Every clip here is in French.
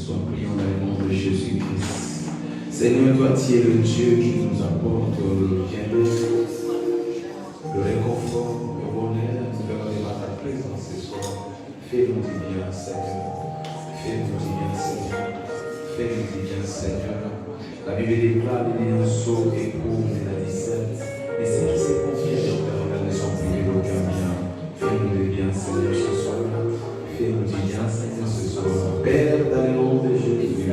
soir. Prions dans le nom de Jésus-Christ. Seigneur, toi, tu es le Dieu qui nous apporte le bien-être, le réconfort, le bonheur. Nous venons à ta présence ce soir. Fais-nous du bien, Seigneur. Fais-nous du bien, Seigneur. Fais-nous du bien, Seigneur. La Bible déclare les saut et pauvre de la 17. Et ceux qui se confient à l'Éternel ne sont privés d'aucun bien. Fais-nous du bien, Seigneur, ce soir. Fais-nous du bien, Seigneur, ce soir. Père, dans le nom de Jésus,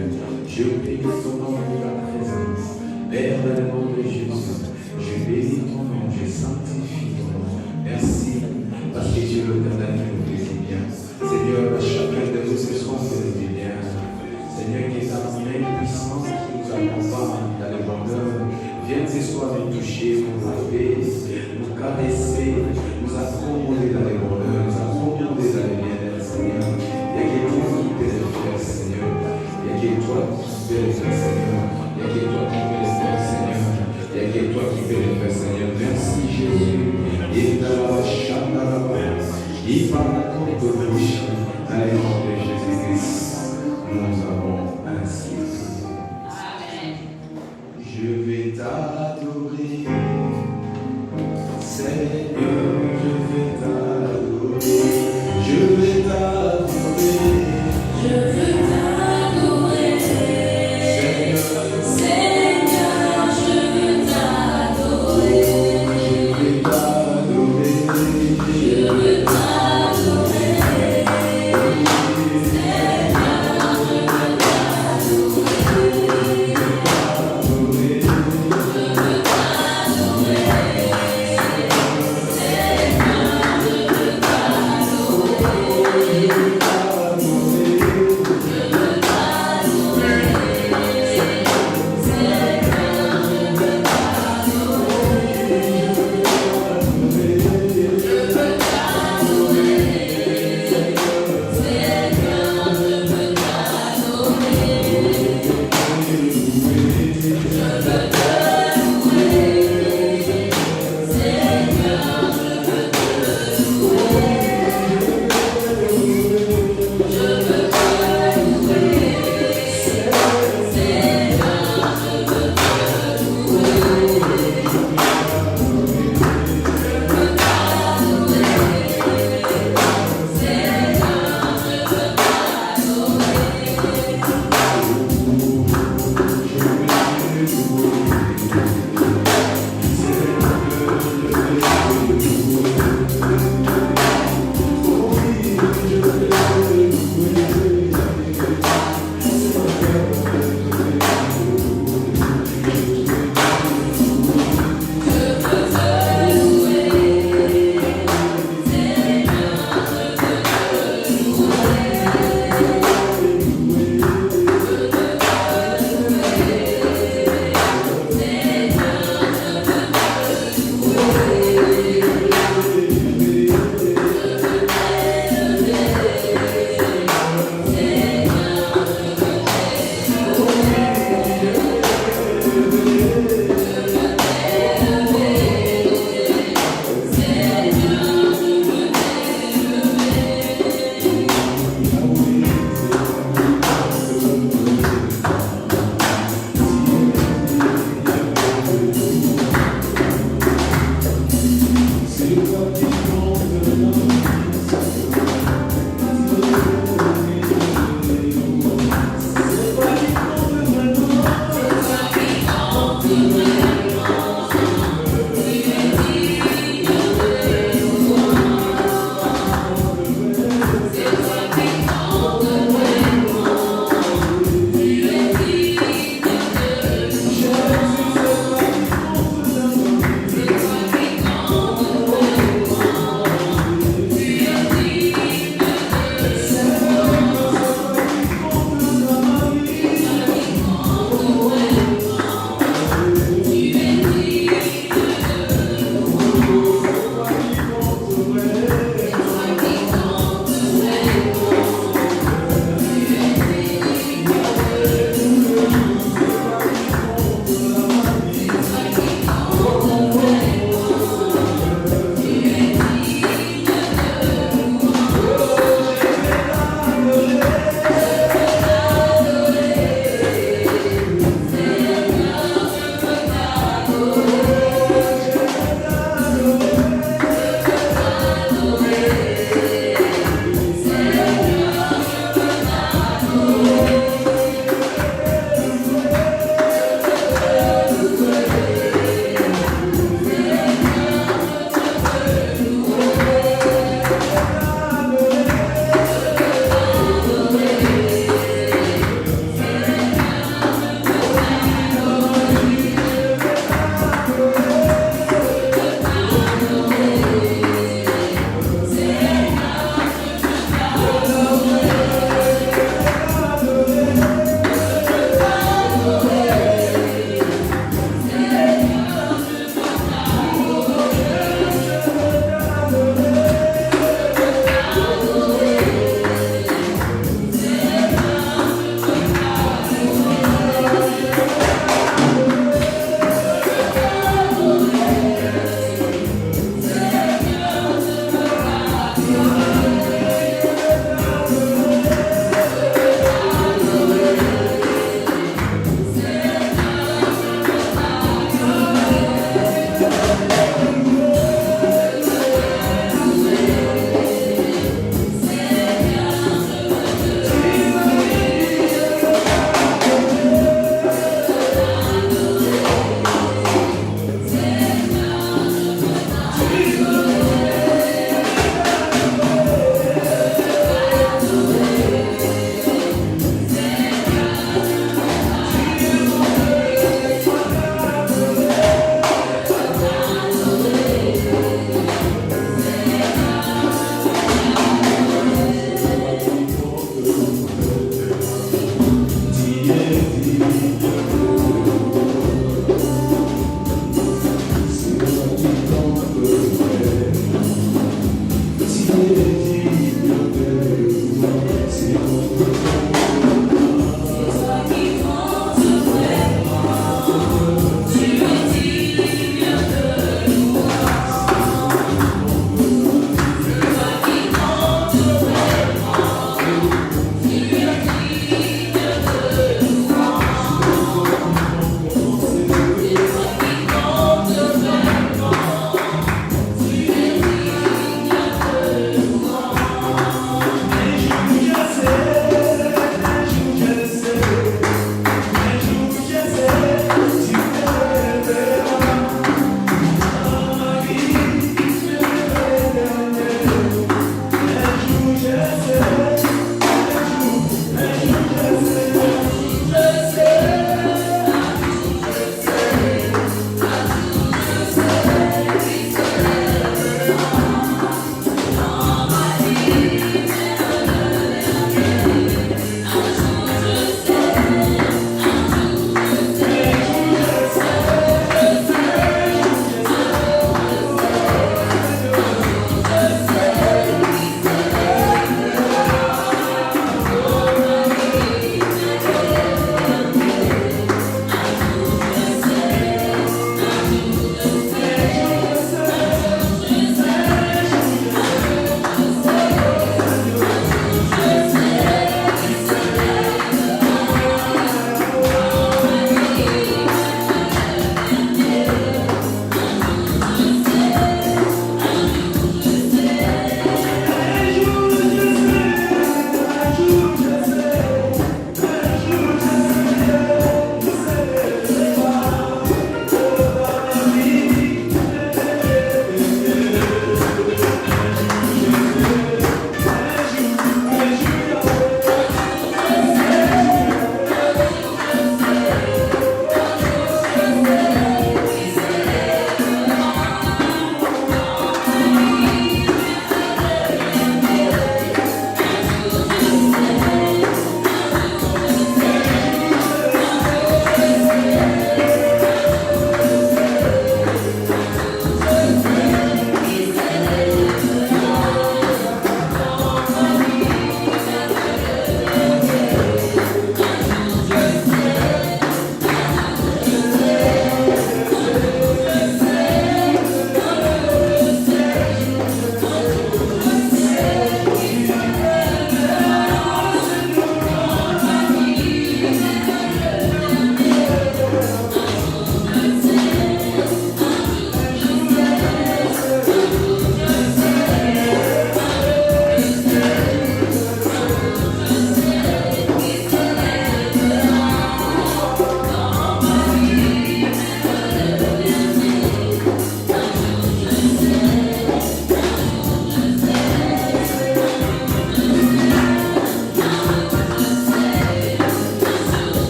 je bénis ton nom de la présence. Père, dans le nom de Jésus, je bénis ton nom, je sanctifie ton nom. Merci, parce que tu es l'Éternel qui nous fait du bien. Seigneur, à chacun de nous ce soir, fais du bien. Seigneur, qui est ta main puissante, qui nous accompagne dans le bonheur. Viens ce soir nous toucher, nous laver, nous caresser, nous accommoder dans le bonheur, nous accommoder dans le bien-être, Seigneur. Il n'y a que toi qui peux le faire, Seigneur. Il n'y a que toi qui peux le faire, Seigneur. Il n'y a que toi qui peux le faire, Seigneur. Il n'y a que toi qui peux le faire, Seigneur. Merci, Jésus. Et dans la chambre, il parle de notre bouche, dans le nom de Jésus-Christ, nous avons ainsi. Je vais t'adorer, Seigneur, je vais t'adorer, je vais t'adorer, je veux t'adorer, Seigneur, je veux t'adorer, je vais t'adorer, je veux t'adorer,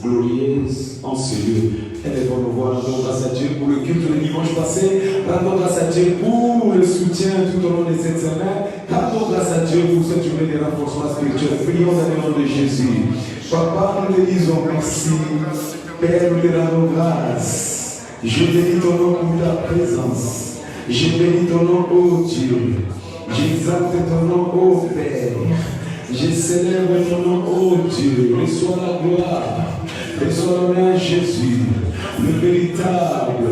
glorieuse en ce lieu. Élèvons nos voix, rendons grâce à Dieu pour le culte le dimanche passé. Rendons grâce à Dieu pour le soutien tout au long de cette semaine. Rendons grâce à Dieu pour cette journée de renforcement spirituel. Prions dans le nom de Jésus. Papa, nous te disons merci. Père, nous te rendons grâce. Je bénis ton nom pour ta présence. Je bénis ton nom, ô Dieu. J'exalte ton nom, ô Père. Je célèbre ton nom, ô Dieu. Reçois la gloire. Reçois l'honneur, Jésus. Le véritable,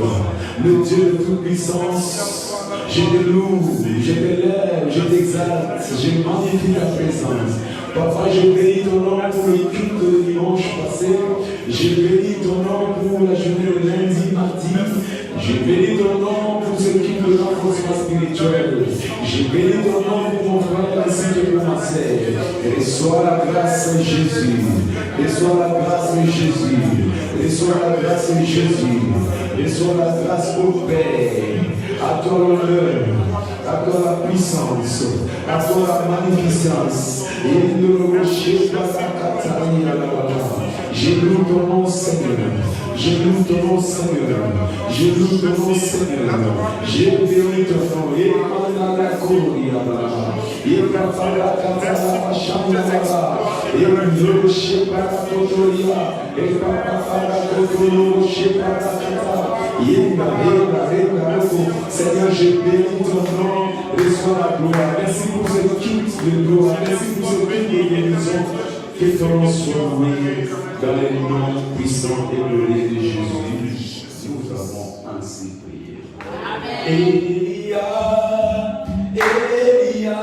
le Dieu de toute puissance. Je te loue, je t'élève, je t'exalte, je magnifie ta présence. Papa, je bénis ton nom pour le culte de dimanche passé. Je bénis ton nom pour la journée de lundi, mardi. Je bénis ton nom pour ce culte de renforcement spirituel. Je bénis ton nom pour mon frère ainsi que pour ma sœur. Reçois la grâce de Jésus. Reçois la grâce de Jésus. Reçois la grâce de Jésus. Reçois la grâce au Père. À toi l'honneur, à toi la puissance, à toi la magnificence. Et nous le rocher par la Catanie à la bataille. Je loue ton nom, Seigneur. Je loue ton nom, Seigneur. Je loue ton nom, Seigneur. Je bénis ton nom. Et pendant la courir, et pendant la catala, chambre, et le rocher par la cotoria, et pendant la cotoria, rocher par la catala. Seigneur, je bénis ton nom, reçois la gloire. Merci pour ce culte de gloire, merci pour ce culte de guérison. Que ton nom soit loué dans les noms puissants et glorieux de Jésus. Nous avons ainsi prié. Amen. Elia, Elia,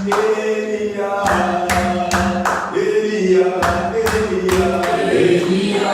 Elia, Elia, Elia, Elia.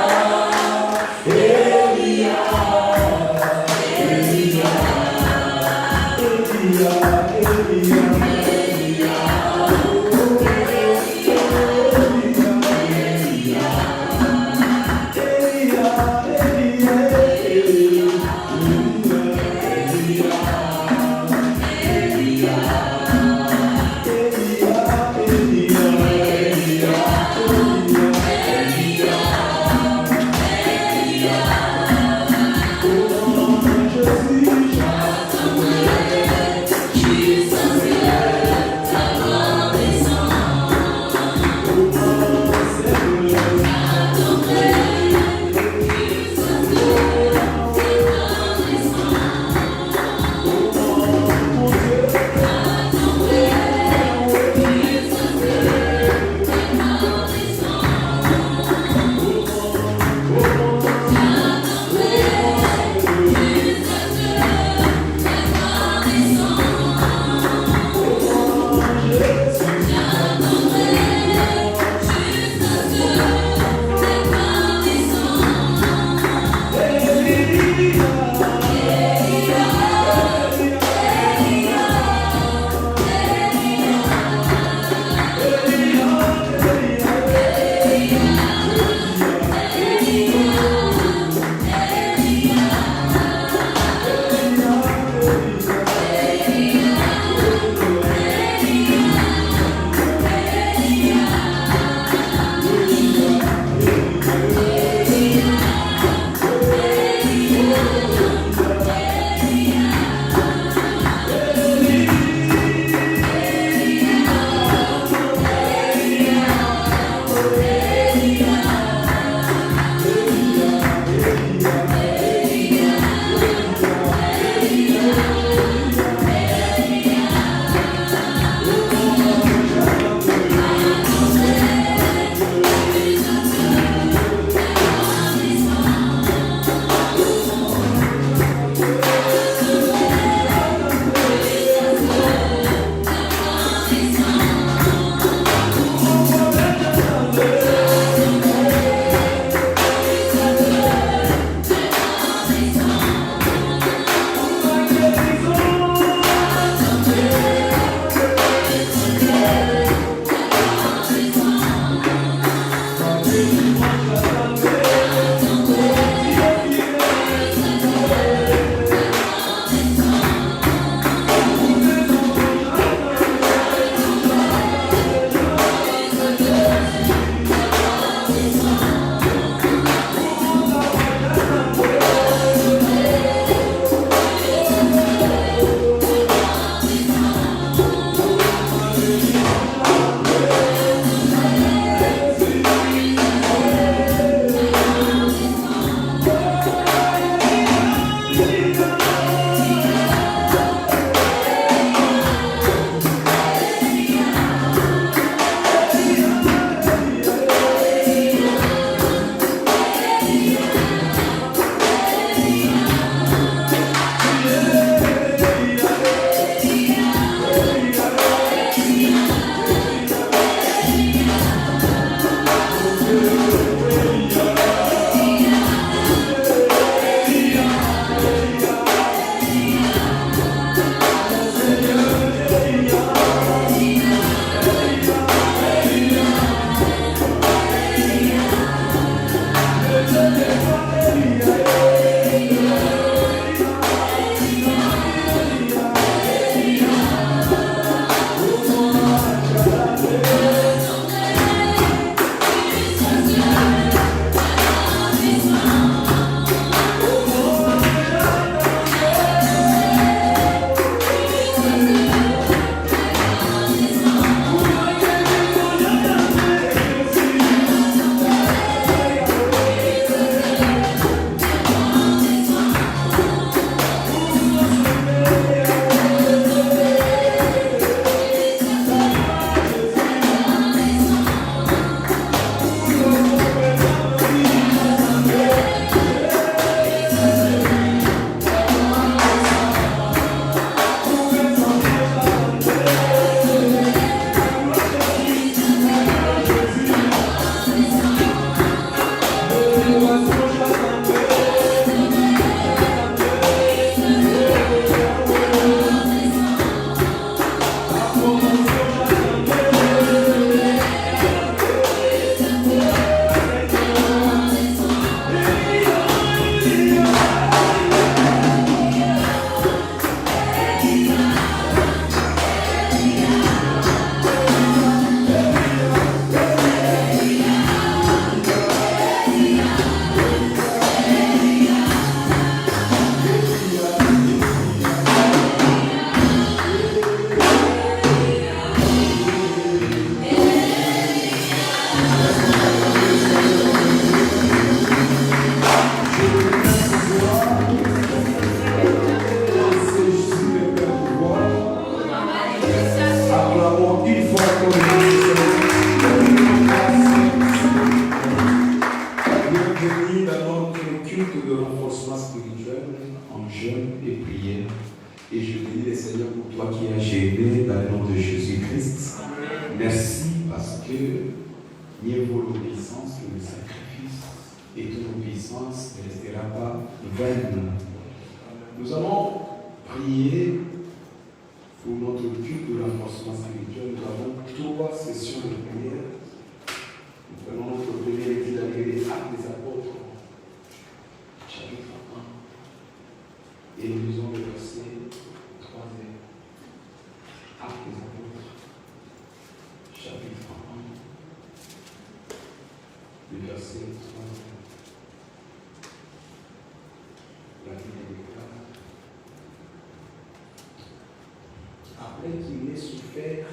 Après qu'il ait souffert,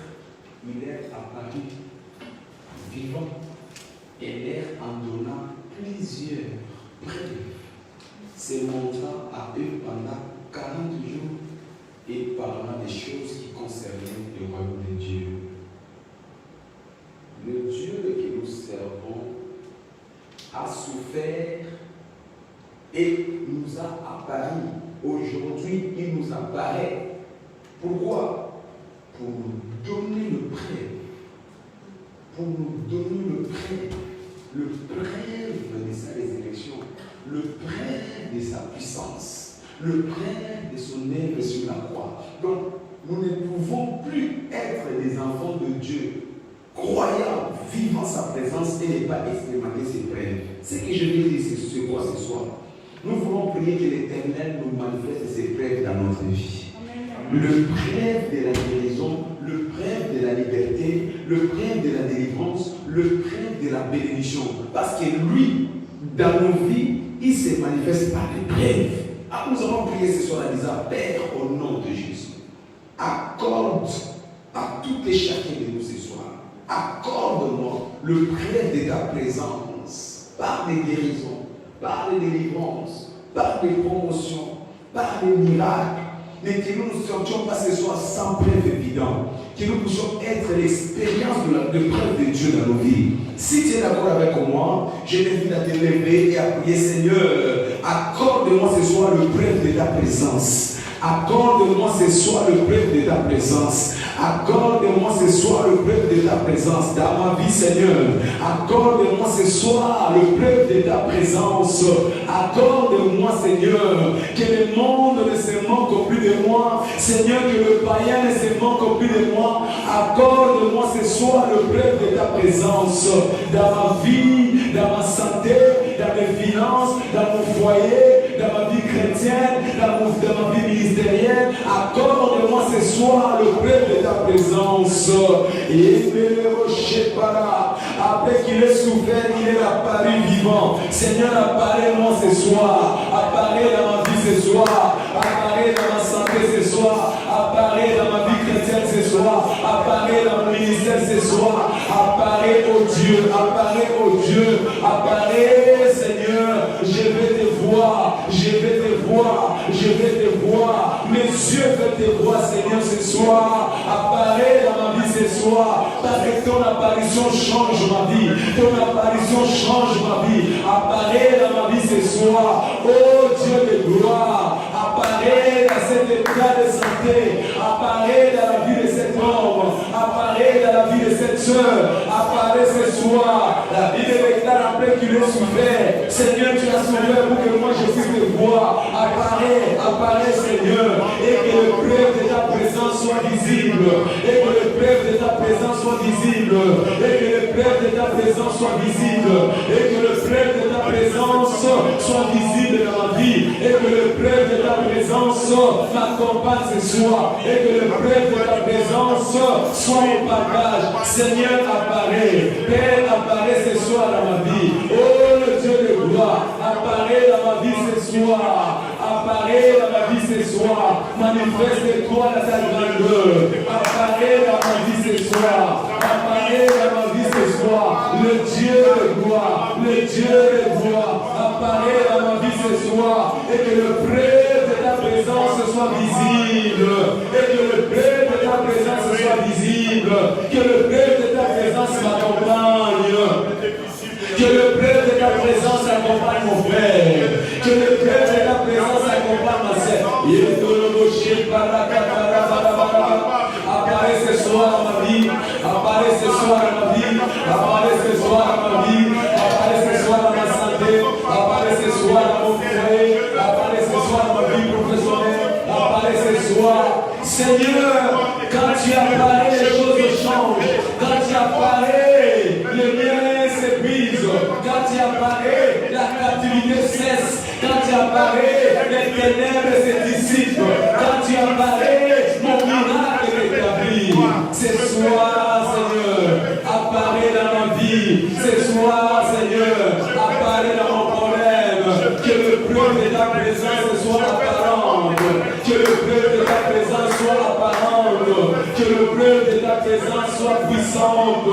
il est apparu vivant et leur en donnant plusieurs preuves, se montrant à eux pendant 40 jours et parlant des choses qui concernaient le royaume de Dieu. Le Dieu que nous servons a souffert et nous a apparu. Aujourd'hui, il nous apparaît. Pourquoi? Pour nous donner le prêt. Pour nous donner le prêt. Le prêt de sa résurrection. Le prêt de sa puissance. Le prêt de son œuvre sur la croix. Donc, nous ne pouvons plus être des enfants de Dieu, croyant, vivant sa présence et ne pas expérimenter ses prêts. Ce que je veux dire, c'est quoi ce soir? Nous voulons prier que l'Éternel nous manifeste ses prêts dans notre vie. Le prêt de la guérison, le prêt de la liberté, le prêt de la délivrance, le prêt de la bénédiction. Parce que lui, dans nos vies, il se manifeste par des prêts. Ah, nous allons prier ce soir en disant, Père, au nom de Jésus, accorde à tout et chacun de nous ce soir, accorde-moi le prêt de ta présence, par des guérisons, par des délivrances, par des promotions, par des miracles, mais que nous ne sortions pas ce soir sans preuve évidente, que nous puissions être l'expérience de preuve de Dieu dans nos vies. Si tu es d'accord avec moi, je t'invite à te lever et à prier, Seigneur, accorde-moi ce soir le preuve de ta présence. Accorde-moi ce soir le preuve de ta présence. Accorde-moi ce soir le preuve de ta présence dans ma vie, Seigneur. Accorde-moi ce soir le preuve de ta présence. Accorde-moi, Seigneur, que le monde ne se moque plus de moi. Seigneur, que le païen ne se moque plus de moi. Accorde-moi ce soir le preuve de ta présence dans ma vie, dans ma santé, dans mes finances, dans mon foyer, dans ma vie chrétienne, dans ma vie ministérielle. Accorde-moi ce soir le preuve de ta présence. Et après qu'il ait souffert, il est apparu vivant. Seigneur, apparaît-moi ce soir. Apparaît dans ma vie ce soir. Apparaît dans ma santé ce soir. Apparaît dans ma vie chrétienne ce soir. Apparaît dans mon ministère ce soir. Apparaît au Dieu. Apparaît au Dieu. Apparaît, Seigneur. Je vais te voir. Je vais te voir. Je vais te voir. Mes yeux veulent te voir, Seigneur, ce soir. Apparaît dans ma vie ce soir. Parce que ton apparition change ma vie. Ton apparition change ma vie. Apparaît dans ma vie ce soir. Oh Dieu de gloire. Apparaît dans cet état de santé. Apparaît dans la vie de cet homme. Apparaît dans la vie de cet cette soeur, apparaît ce soir. La Bible déclare après qu'il est souffert. Seigneur, tu as souffert pour que moi je puisse te voir. Apparaît Seigneur, et que le preuve de ta présence soit visible. Et que le preuve de ta présence soit visible. Et que le preuve de ta présence soit visible. Et que le preuve de ta présence soit visible dans ma vie. Et que le preuve de ta présence m'accompagne ce soir. Et que le preuve de ta présence soit au bagage. Seigneur, apparaît. Père, apparaît ce soir dans ma vie. Oh, le Dieu de gloire, apparaît dans ma vie ce soir. Apparaît dans ma vie ce soir. Manifeste-toi dans ta grandeur. Apparaît dans ma vie ce soir. Apparaît dans ma vie ce soir. Le Dieu de gloire. Le Dieu de gloire. Apparaît dans ma vie ce soir. Et que le preuve de ta présence soit visible. Et que le preuve de ta présence soit visible. Que le preuve de ta présence m'accompagne. Que le preuve de ta présence accompagne mon frère. Que le preuve de ta présence accompagne ma sœur. Apparaît ce soir dans ma vie. Apparaît ce soir dans ma vie. Apparaît ce soir dans ma vie. Apparaît ce soir dans ma santé. Apparaît ce soir dans mon foyer. Apparaît ce soir dans ma vie professionnelle. Apparaît ce soir. Seigneur, quand tu apparais, les choses changent. Quand tu apparais, les liens s'épuisent. Quand tu apparais, la captivité cesse. Quand tu apparais, les ténèbres se dissipent. Quand tu apparais, mon miracle est établi. Ce soir, Seigneur, apparaît dans ma vie. Ce soir, Seigneur, apparaît dans mon problème. Que le preuve de ta présence soit apparente. Que le preuve de ta présence soit apparente. Que le preuve de ta présence soit puissante.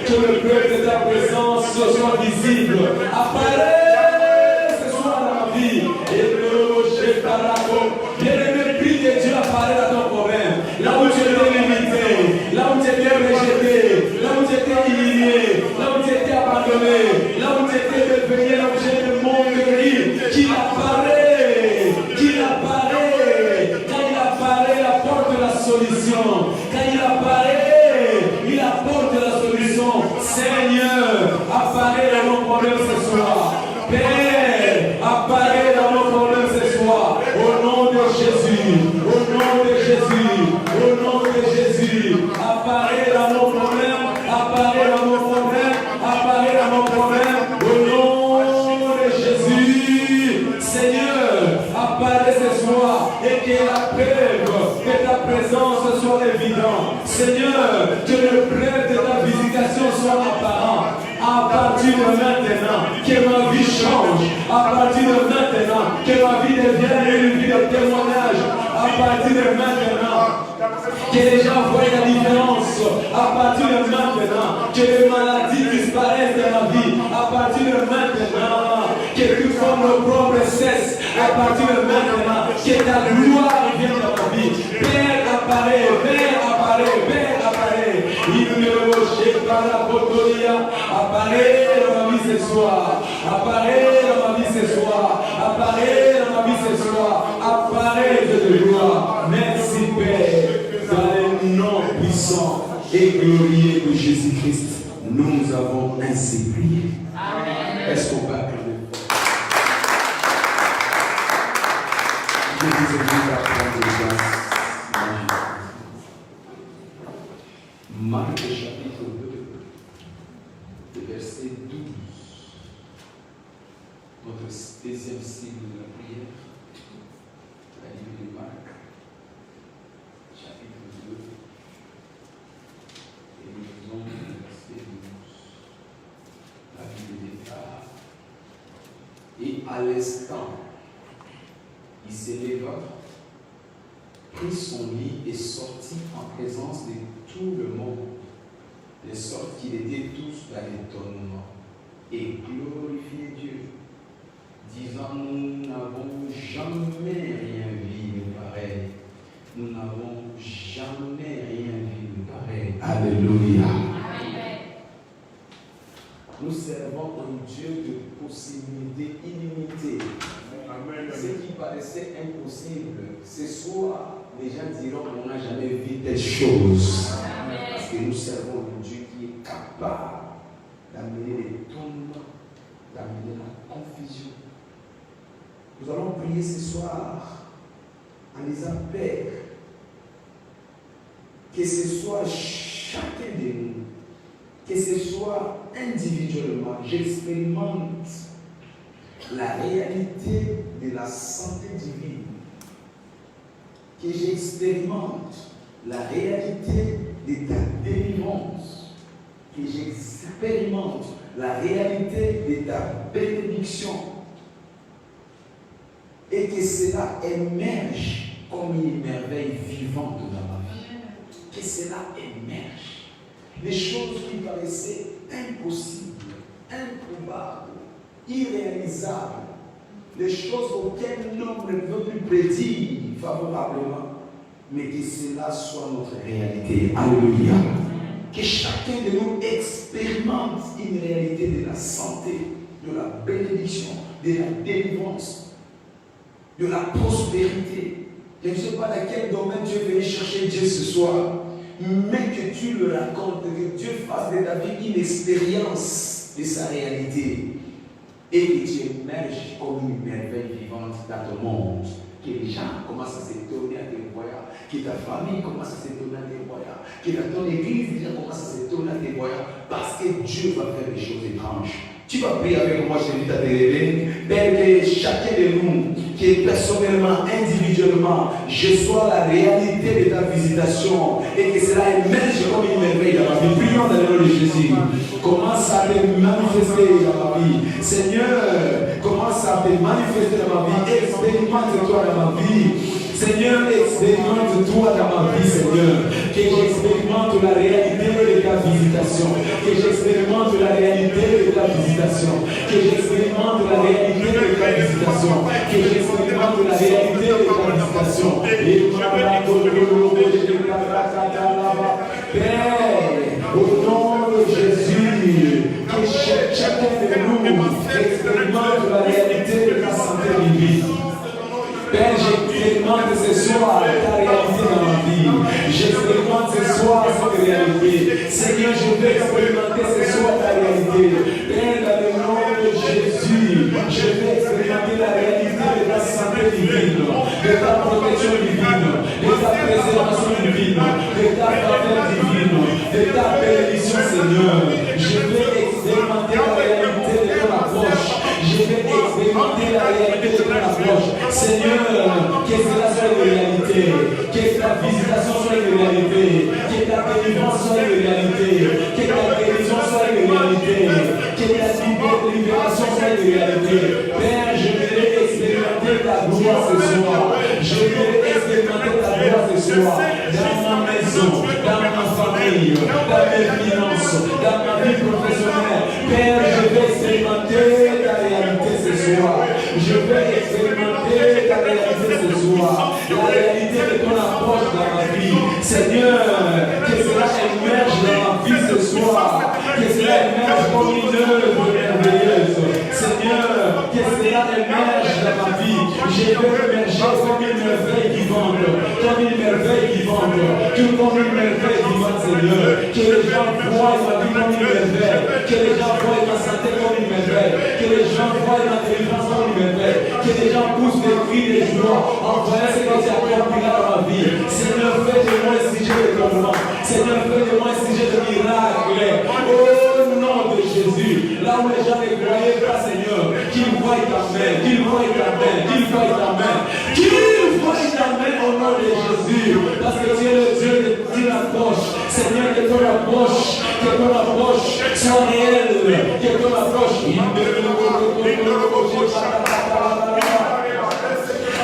Que le preuve de ta présence soit visible. Apparaît ce soir dans ma vie. Et le rocher parako. Bien-aimé, prie que Dieu apparaît dans ton problème. Là où tu étais limité, là où tu étais rejeté, là où tu étais humilié, là où tu étais abandonné, là où tu étais dépeigné, là où tu étais monté, qu'il apparaît, qu'il apparaît. Quand il apparaît, il apporte la solution. Quand il apparaît, il apporte la solution. Seigneur, apparaît dans mon problème ce soir. Père, apparaît dans mon problème ce soir. Au nom de Jésus, au nom de Jésus, au nom de Jésus, apparaît dans mon problème, apparaît dans mon problème, apparaît dans mon problème. Au nom de Jésus, Seigneur, apparaît ce soir et que la preuve de ta présence soit évidente. Seigneur, que le preuve de ta visitation soit apparent. À partir de maintenant, que ma vie change. À partir de maintenant, que ma vie devienne une vie de témoignage. À partir de maintenant, que les gens voient la différence. À partir de maintenant, que les maladies disparaissent de ma vie. À partir de maintenant, que toute forme de propre cesse. À partir de maintenant, que ta gloire vienne dans ma vie. Père apparaît, Père apparaît, Père apparaît. Il me rocher par la potolia. Apparaît dans ma vie ce soir. Apparaît dans ma vie ce soir. Apparaît dans ma vie ce soir. Apparaît de gloire. Merci Père. Dans le nom puissant et glorieux de Jésus-Christ, nous avons ainsi prié. Amen. Est-ce qu'on peut acclamer? Je vous invite à prendre place. Marc chapitre 2, verset 12. Notre deuxième signe de la prière. La Bible de Marc, chapitre 2. Et nous lisons le verset 12. La Bible déclare. Et à l'instant, il s'éleva, prit son lit et sortit en présence de tout le monde, de sorte qu'ils étaient tous dans l'étonnement et glorifiaient Dieu, disant: nous n'avons jamais rien vu de pareil. Nous n'avons jamais rien vu de pareil. Alléluia. Amen. Nous servons un Dieu de possibilités illimitées. Amen. Ce qui paraissait impossible, ce soir, les gens diront: on n'a jamais vu telle chose. Amen. Parce que nous servons un Dieu qui est pas d'amener les tourments, d'amener la confusion. Nous allons prier ce soir en disant, Père, que ce soit chacun de nous, que ce soit individuellement, j'expérimente la réalité de la santé divine, que j'expérimente la réalité de ta délivrance, que j'expérimente la réalité de ta bénédiction, et que cela émerge comme une merveille vivante dans ma vie. Que cela émerge. Les choses qui paraissaient impossibles, improbables, irréalisables, les choses auxquelles l'homme ne peut plus prédire favorablement, mais que cela soit notre réalité. Alléluia. Que chacun de nous expérimente une réalité de la santé, de la bénédiction, de la délivrance, de la prospérité. Je ne sais pas dans quel domaine tu es venu chercher Dieu ce soir, mais que tu le racontes, que Dieu fasse de ta vie une expérience de sa réalité et que tu émerges comme une merveille vivante dans ton monde. Que les gens commencent à s'étonner à tes voyages, que ta famille commence à s'étonner à tes voyages, que dans ton église, les gens commencent à s'étonner à tes voyages, parce que Dieu va faire des choses étranges. Tu vas prier avec moi, je t'invite à te lever. Père, que chacun de nous, que personnellement, individuellement, je sois la réalité de ta visitation et que cela émerge comme une merveille dans ma vie. Prions dans le nom de Jésus. Commence à te manifester dans ma vie. Seigneur, commence à te manifester dans ma vie. Expérimente-toi dans ma vie. Seigneur, expérimente-toi dans ma vie, Seigneur. Que j'expérimente la réalité de ta visitation. Que j'expérimente la réalité de ta visitation. Que j'expérimente la réalité de ta visitation. Que j'expérimente la réalité de ta visitation. Père, au nom de Jésus, que chacun de nous expérimente la réalité de ta santé divine. Père, j'expérimente ce soir ta réalité dans ma vie. J'expérimente ce soir cette réalité. Seigneur, je vais expérimenter ce soir ta réalité. Père, dans le nom de Jésus, je vais expérimenter la réalité de ta santé divine, de ta protection divine, de ta préservation divine, de ta faveur divine, de ta bénédiction, Seigneur. Je vais expérimenter la réalité de ton approche. Je vais expérimenter la réalité de ton approche. Seigneur, que cela soit une réalité, que ta visitation soit une réalité, que ta délivrance soit une réalité, que ta guérison soit une réalité, que ta libération soit une réalité. Père, je vais expérimenter ta gloire ce soir. Je vais expérimenter ta gloire ce soir. Dans ma maison, dans ma famille, dans mes finances, dans ma vie professionnelle. Père, je vais expérimenter ta réalité ce soir. Je vais expérimenter ta réalité ce soir. La réalité de ton approche dans ma vie. Seigneur, que cela émerge dans ma vie ce soir. Que cela émerge comme une œuvre merveilleuse. Seigneur, que cela émerge dans ma vie. Je veux émerger comme une merveille vivante. Comme une merveille vivante. Tout comme une merveille vivante, Seigneur. Que les gens voient ma vie comme une merveille. Que les gens voient ma santé comme une merveille. Que les gens voient ma délivrance comme une merveille. Que les gens poussent des cris de joie en voyant ce que tu as accompli dans ma vie. Seigneur, fais de moi un sujet de tourment. Seigneur, fais de moi un sujet de miracle. Au nom de Jésus, là où les gens ne croyaient pas, Seigneur, qu'ils voient ta main, qu'ils voient ta main, qu'ils voient ta main, qu'ils voient ta main au nom de Jésus. Parce que tu es le Dieu de ton approche. Seigneur, que ton approche soit réelle, que ton approche.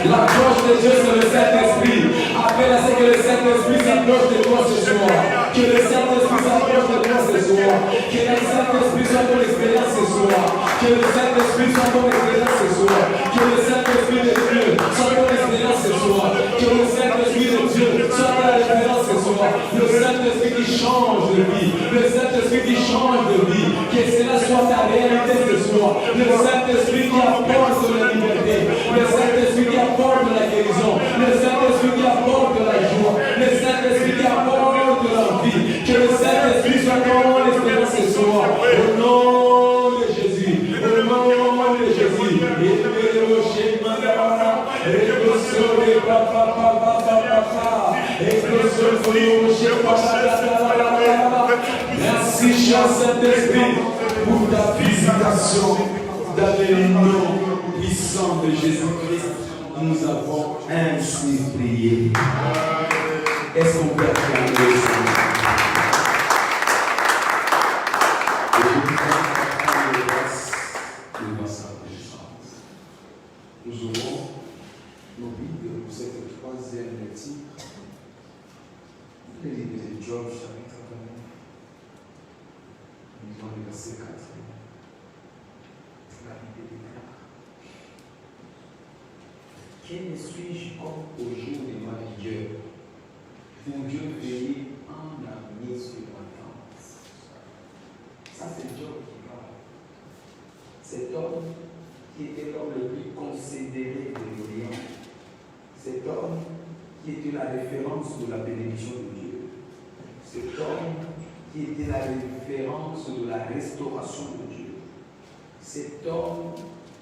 L'approche de Dieu, c'est le Saint-Esprit. Appelle à ce que le Saint-Esprit s'approche de toi ce soir. Que le Saint-Esprit s'approche de toi ce soir. Que le Saint-Esprit soit ton expérience ce soir. Que le Saint-Esprit soit ton expérience ce soir. Que le Saint-Esprit de Dieu soit ton expérience ce soir. Que le Saint-Esprit de Dieu soit ta expérience ce soir. Le Saint-Esprit qui change de vie. Le Saint-Esprit qui change de vie. Que cela soit ta réalité ce soir. Le Saint-Esprit qui apporte la liberté. Le Saint-Esprit qui apporte la guérison. Le Saint-Esprit qui apporte la joie. Le Saint-Esprit qui apporte la vie. Que le Saint-Esprit soit ton expérience ce soir. Merci, cher Saint-Esprit, pour ta visitation dans le nom puissant de Jésus-Christ. Nous avons ainsi prié. Est-ce qu'on peut acclamer le Seigneur? Et je vous prends de grâce devant sa présence. Nous aurons nos Bibles pour cette troisième lecture. Le livre de Job, chapitre 20. Nous avons le verset 4. La Bible déclare: Qui ne suis-je comme au jour de ma rigueur, pour Dieu veiller en ami sur ma tente? Ça, c'est Job qui parle. Cet homme qui était l'homme le plus considéré de l'Orient. Cet homme qui était la référence de la bénédiction de Dieu. Cet homme qui était la référence de la restauration de Dieu. Cet homme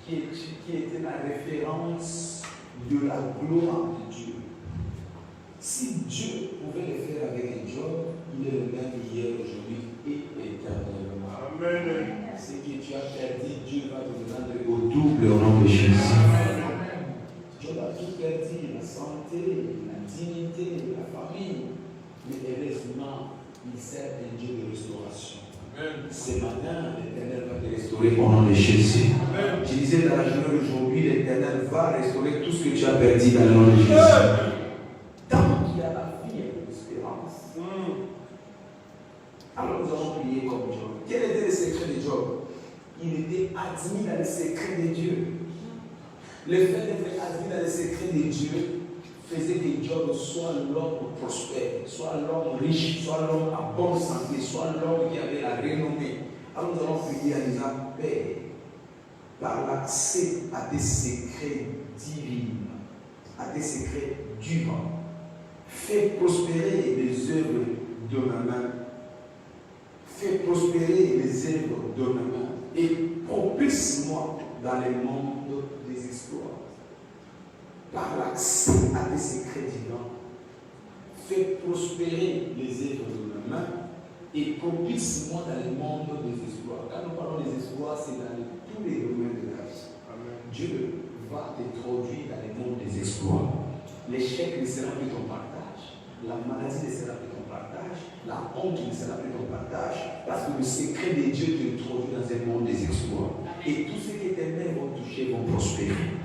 qui était la référence de la gloire de Dieu. Si Dieu pouvait le faire avec Job, il est le même hier, aujourd'hui et éternellement. Amen. Ce que tu as perdu, Dieu va te rendre au double au nom de Jésus. Job a tout perdu, la santé, la dignité, la famille. Mais heureusement, il sert un Dieu de restauration. Amen. Ce matin, l'Éternel va te restaurer au nom de Jésus. Amen. Je disais dans la journée d'aujourd'hui, l'Éternel va restaurer tout ce que tu as perdu dans le nom de Jésus. Tant qu'il y a la vie et l'espérance. Alors nous allons prier comme Job. Quel était le secret de Job? Il était admis dans le secret de Dieu. Le fait d'être admis dans le secret de Dieu faisait que Job soit l'homme prospère, soit l'homme riche, soit l'homme à bonne santé, soit l'homme qui avait la renommée. Alors nous allons prier en disant: Père, par l'accès à des secrets divins, à des secrets divins, fais prospérer les œuvres de ma main. Fais prospérer les œuvres de ma main et propulse-moi dans le monde des exploits. Par l'accès à des secrets divins, fais prospérer les œuvres de ma main et propulse-moi dans le monde des exploits. Quand nous parlons des exploits, c'est dans tous les domaines de la vie. Dieu va t'introduire dans le monde des exploits. L'échec ne sera plus ton partage. La maladie ne sera plus ton partage. La honte ne sera plus ton partage. Parce que le secret de Dieu t'introduit dans un monde des exploits. Et tous ceux qui t'aiment vont toucher, vont prospérer.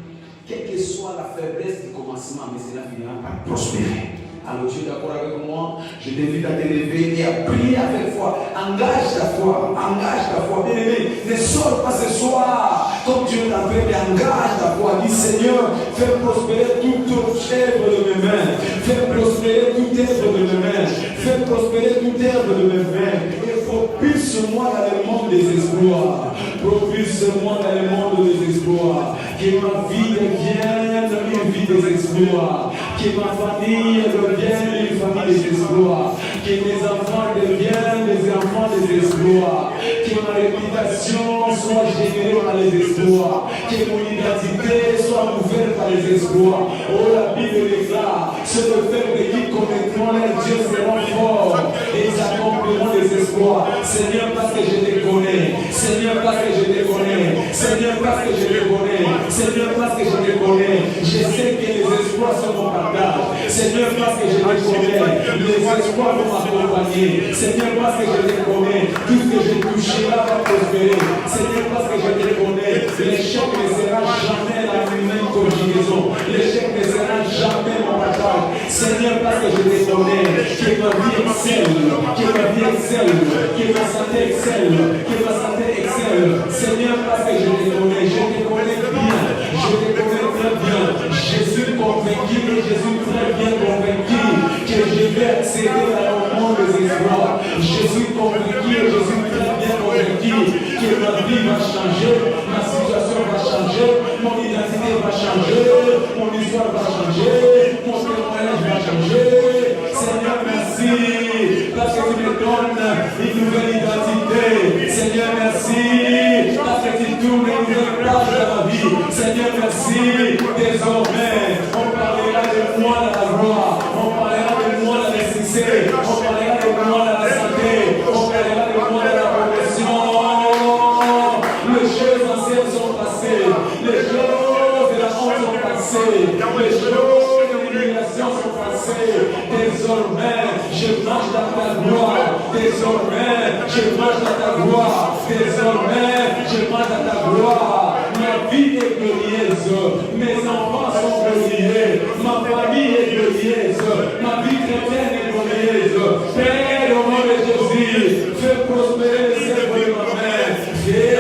Quelle que soit la faiblesse du commencement, mais cela finira par prospérer. Alors tu es d'accord avec moi? Je t'invite à te lever et à prier avec foi. Engage ta foi, bien aimé. Ne sors pas ce soir comme Dieu t'a fait, mais engage ta foi. Dis: Seigneur, fais prospérer toute œuvre de mes mains. Fais prospérer toute œuvre de mes mains. Fais prospérer toute œuvre de mes mains. Et propulse-moi dans le monde des exploits. Propulse-moi dans le monde des exploits. Que ma vie devienne une vie des exploits. Que ma famille devienne une famille des exploits. Que mes enfants deviennent des enfants des exploits. Que ma réputation soit générée par les exploits. Que mon identité soit ouverte par les exploits. Oh, la Bible déclare: ceux de faibles qui connaîtront leur Dieu seront forts et ils accompliront des exploits. Seigneur, parce que je te connais. Seigneur, parce que je te connais. Seigneur, parce que je te connais. Seigneur, parce que je te connais. Je sais que les exploits sont mon partage. Seigneur, parce que je te connais. Les exploits vont m'accompagner. Seigneur, parce que je te connais. Tout ce que je toucherai va prospérer. Seigneur, parce que je te connais. L'échec ne sera jamais la même conjugaison. L'échec ne sera jamais mon partage. Seigneur, parce que je te connais. Que ma vie excelle. Que ma vie excelle. Que ma santé excelle. Que ma santé excelle. Seigneur, parce que je te connais. Je te connais bien. Je te connais très bien. Je suis convaincu et je suis très bien convaincu que je vais accéder à un monde des exploits. Je suis convaincu et je suis très bien convaincu que ma vie va changer, ma situation va changer, mon identité va changer, mon histoire va changer, mon témoignage va changer. Seigneur, merci parce que tu me donnes une nouvelle identité. Seigneur, merci parce que tu tournes une nouvelle page de ma vie. Seigneur, merci. Désormais, on parlera de moi dans la gloire, on parlera de moi dans les je marche dans ta gloire. Désormais, je marche dans ta gloire. Ma vie est glorieuse. Mes enfants sont glorieux. Ma famille est glorieuse. Ma vie chrétienne est glorieuse. Père, au nom de Jésus, fais prospérer les œuvres de ma main. Fais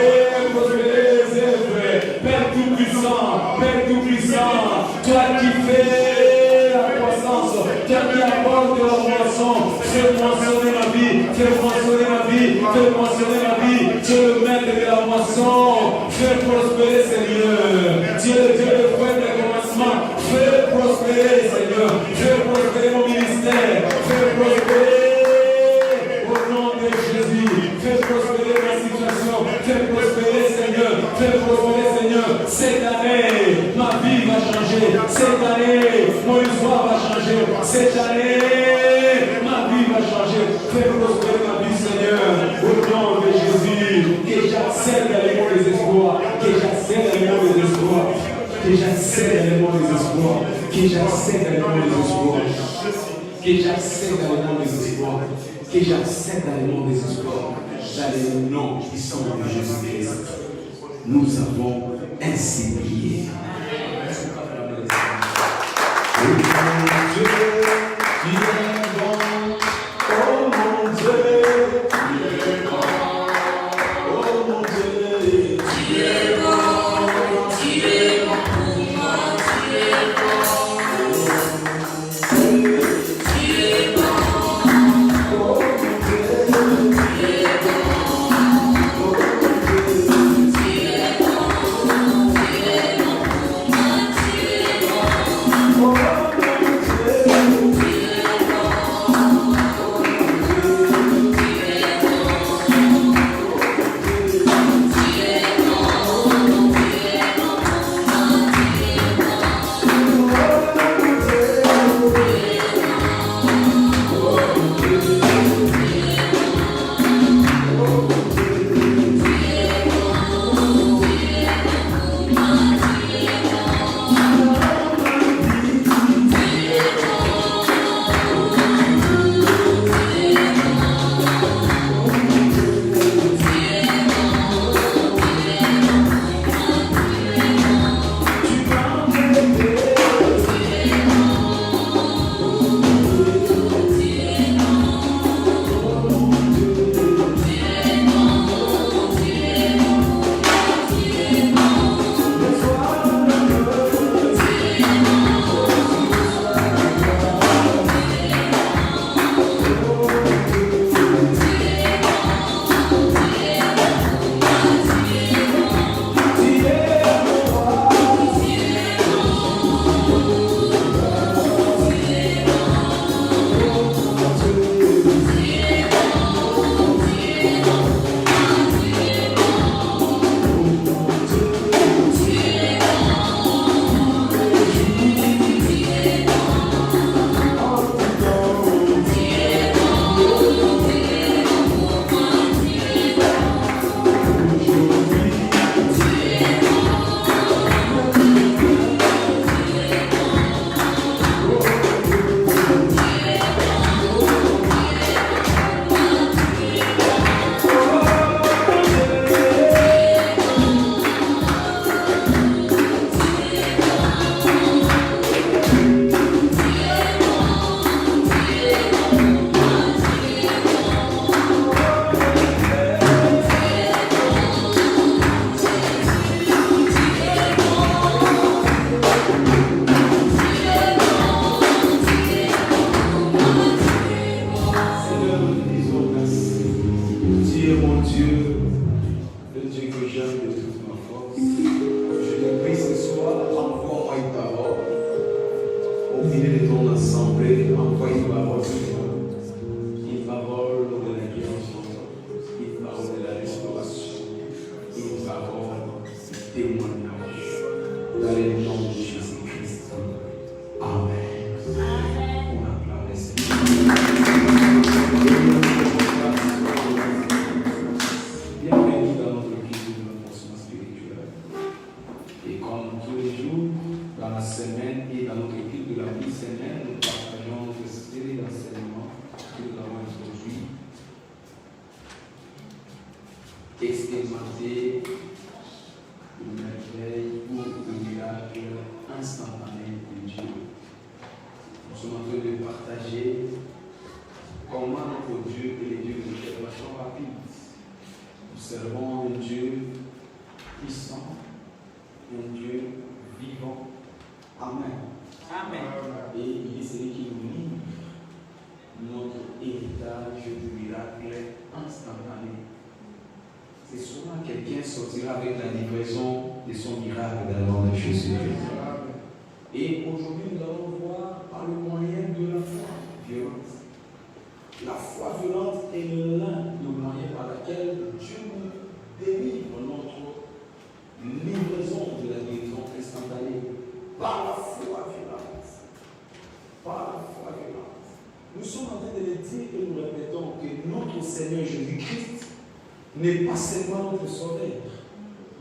prospérer les œuvres. Père Tout-Puissant, Père Tout-Puissant, toi qui fais la croissance, toi qui apportes la moisson, fais moissonner ma vie, fais moissonner ma vie, fais moissonner ma vie. Tu es le maître de la moisson, fais prospérer Seigneur. Tu es le Dieu de foi des commencements, fais prospérer Seigneur, fais prospérer mon ministère, fais prospérer au nom de Jésus, fais prospérer ma situation, fais prospérer Seigneur, fais prospérer Seigneur. Cette année, ma vie va changer, cette année, mon histoire va changer, cette année, ma vie va changer, fais prospérer ma vie Seigneur, au nom de Jésus, que j'accède dans les monts des espoirs, que j'accède dans les monts des espoirs, que j'accède dans les monts des espoirs, que j'accède dans les monts des espoirs, que j'accède dans les monts des espoirs, que j'accède dans les monts des espoirs, dans les noms puissants de Jésus-Christ. Nous avons ainsi prié. Oh mon Dieu, tu es bon. Oh mon Dieu, tu es bon. Oh mon Dieu, tu es bon. Tu es bon pour moi, tu es bon. Tu es bon. Oh mon Dieu, tu es bon. expérimenter une merveille ou un miracle instantané de Dieu. Nous sommes en train de partager comment notre Dieu est le Dieu de révélation rapide. Nous servons un Dieu puissant, un Dieu vivant. Amen. Amen. Et il est celui qui nous livre notre héritage du miracle instantané. C'est souvent quelqu'un sortira avec la livraison de son miracle dans le nom de Jésus-Christ. Et aujourd'hui, nous allons voir par le moyen de la foi violente. La foi violente est l'un des moyens par lequel Dieu nous délivre notre livraison de la guérison instantanée. Par la foi violente. Par la foi violente. Nous sommes en train de le dire et nous répétons que notre Seigneur Jésus-Christ n'est pas seulement notre sauveur,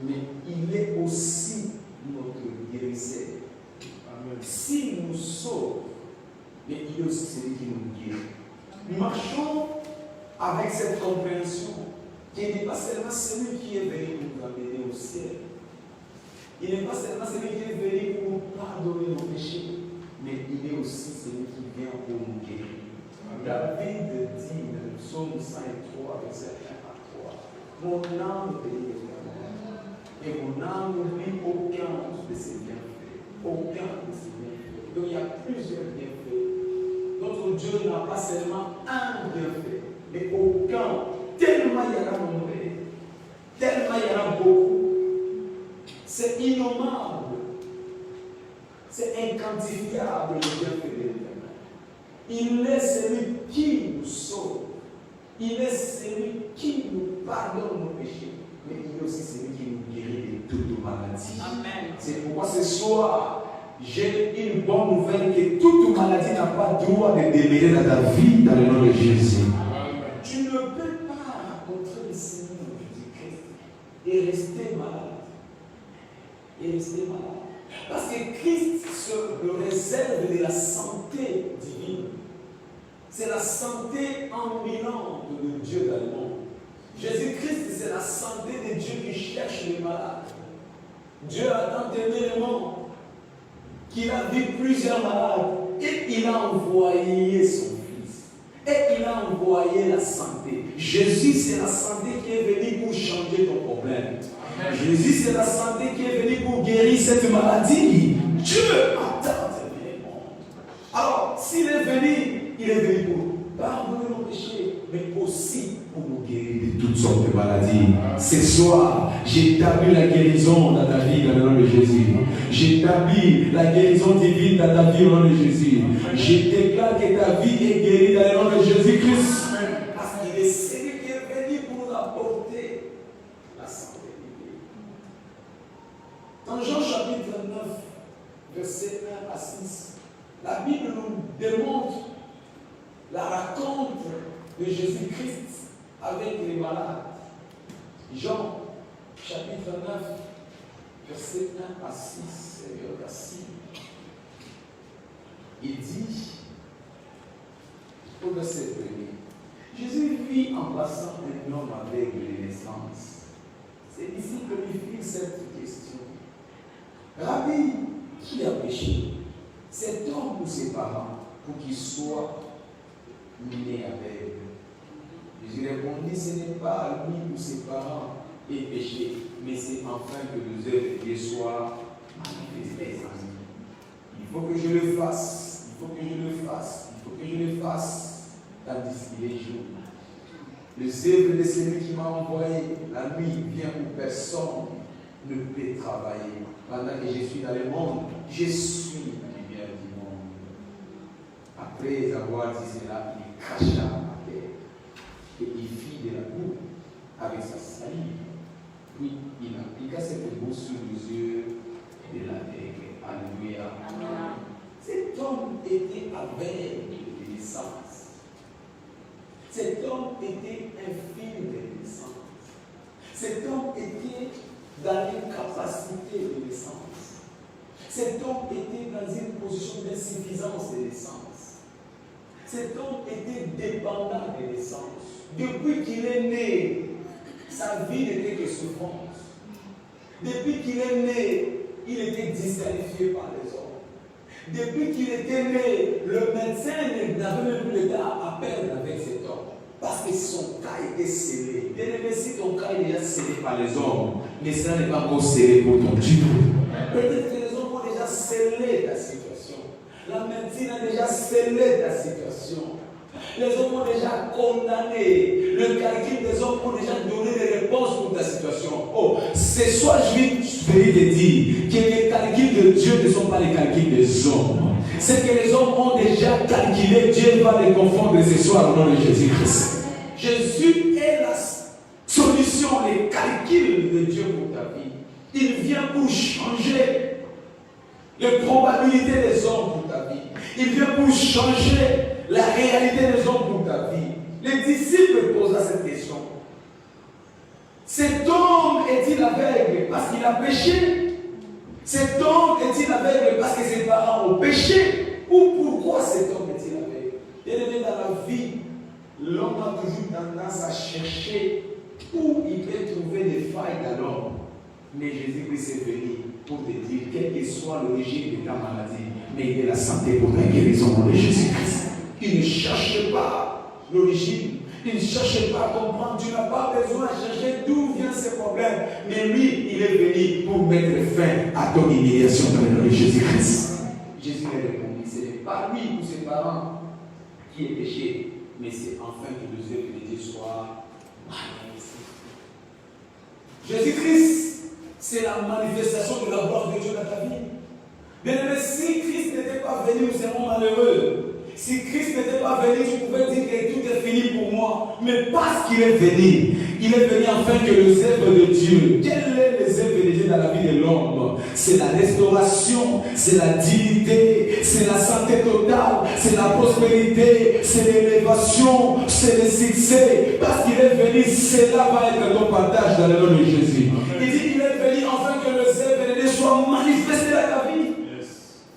mais il est aussi notre guérisseur. S'il nous sauve, mais il est aussi celui qui nous guérit. Nous marchons avec cette compréhension qu'il n'est pas seulement celui qui est venu nous amener au ciel. Il n'est pas seulement celui qui est venu pour nous pardonner nos péchés, mais il est aussi celui qui vient pour nous guérir. David dit dans le psaume 103, verset 1 à 3, mon âme bénit l'Éternel, et mon âme n'oublie aucun de ses bienfaits. Aucun de ses bienfaits. Donc il y a plusieurs bienfaits. Notre Dieu n'a pas seulement un bienfait, mais aucun. Tellement il y en a nombreux, tellement il y en a beaucoup. C'est innommable, c'est inquantifiable le bienfait de l'Éternel. Il est celui qui nous sauve, il est celui qui nous pardonne nos péchés, mais il est aussi celui qui nous guérit de toute maladie. Amen. C'est pourquoi ce soir, j'ai une bonne nouvelle que toute maladie n'a pas droit de demeurer dans ta vie dans le nom de Jésus. Tu ne peux pas rencontrer le Seigneur Jésus-Christ et rester malade. Et rester malade. Parce que Christ se réserve de la santé divine. C'est la santé ambulante de Dieu dans le monde. Jésus-Christ, c'est la santé de Dieu qui cherche les malades. Dieu a tant aimé le monde qu'il a vu plusieurs malades et il a envoyé son Fils. Et il a envoyé la santé. Jésus, c'est la santé qui est venue pour changer ton problème. Amen. Jésus, c'est la santé qui est venue pour guérir cette maladie. Dieu a tant aimé le monde. Alors, s'il est venu, il est venu pour pardonner nos péchés, mais aussi pour nous guérir de toutes sortes de maladies. Ce soir, j'établis la guérison dans ta vie dans le nom de Jésus. J'établis la guérison divine dans ta vie au nom de Jésus. Je déclare que ta vie est guérie dans le nom de Jésus-Christ. Parce qu'il est celui qui est venu pour nous apporter la santé divine. Dans Jean chapitre 9, verset 1 à 6, la Bible nous démontre la rencontre de Jésus-Christ avec les malades. Jean, chapitre 9, verset 1 à 6, Seigneur, merci. Il dit, au verset 1, Jésus vit en passant un homme avec de naissance. Ses disciples lui firent cette question. Rabbi, qui a péché, cet homme ou ses parents, pour qu'il soit né aveugle? Jésus répondit, ce n'est pas lui ou ses parents qui aient péché, mais c'est enfin que les œuvres de Dieu soient manifestées. Il faut que je le fasse, il faut que je le fasse, il faut que je le fasse, tandis qu'il est jour. Les œuvres de celui qui m'a envoyé, la nuit vient où personne ne peut travailler. Pendant que je suis dans le monde, je suis la lumière du monde. Après avoir dit cela, il cracha à terre et il fit de la boue avec sa salive. Puis il appliqua cette boue sur les yeux de l'aveugle. Alléluia. Cet homme était aveugle de naissance. Cet homme était infime de naissance. Cet homme était dans l'incapacité de naissance. Cet homme était dans une position d'insuffisance de naissance. Cet homme était dépendant de naissance. Depuis qu'il est né, sa vie n'était que souffrance. Depuis qu'il est né, il était disqualifié par les hommes. Depuis qu'il était né, le médecin n'avait même plus de temps à perdre avec cet homme. Parce que son cas était scellé. Bien aimé, si ton cas est déjà scellé par les hommes, mais cela n'est pas encore scellé pour ton Dieu. Peut-être que les hommes ont déjà scellé ta situation. La médecine a déjà scellé ta situation. Les hommes ont déjà condamné. Le calcul des hommes ont déjà donné des réponses pour ta situation. Oh, ce soir, je vais te dire que les calculs de Dieu ne sont pas les calculs des hommes. C'est que les hommes ont déjà calculé. Dieu va les confondre ce soir au nom de Jésus-Christ. Jésus est la solution, les calculs de Dieu pour ta vie. Il vient pour changer les probabilités des hommes pour ta vie. Il vient pour changer la réalité des hommes pour ta vie. Les disciples posent cette question. Cet homme est-il aveugle parce qu'il a péché? Cet homme est-il aveugle parce que ses parents ont péché? Ou pourquoi cet homme est-il aveugle? Bien-aimé, dans la vie, l'homme a toujours tendance à chercher où il peut trouver des failles dans l'homme. Mais Jésus-Christ est venu pour te dire, quelle que soit l'origine de ta maladie, mais il est la santé pour ta guérison au nom de Jésus-Christ. Il ne cherche pas l'origine. Il ne cherche pas à comprendre. Tu n'as pas besoin de chercher d'où viennent ces problèmes. Mais lui, il est venu pour mettre fin à ton humiliation dans le nom de Jésus-Christ. Jésus a répondu, ce n'est pas lui ou ses parents qui est péché, mais c'est enfin que les œuvres de Dieu soient manifestées. Jésus-Christ, c'est la manifestation de la gloire de Dieu dans ta vie. Bien aimé, si Christ n'était pas venu, nous serions malheureux. Si Christ n'était pas venu, tu pouvais dire que tout est fini pour moi. Mais parce qu'il est venu, il est venu afin que les œuvres de Dieu, quelles sont les œuvres de Dieu dans la vie de l'homme? C'est la restauration, c'est la dignité, c'est la santé totale, c'est la prospérité, c'est l'élévation, c'est le succès. Parce qu'il est venu, cela va être ton partage dans le nom de Jésus. Il dit qu'il est venu afin que les œuvres de Dieu soient manifestées dans ta vie.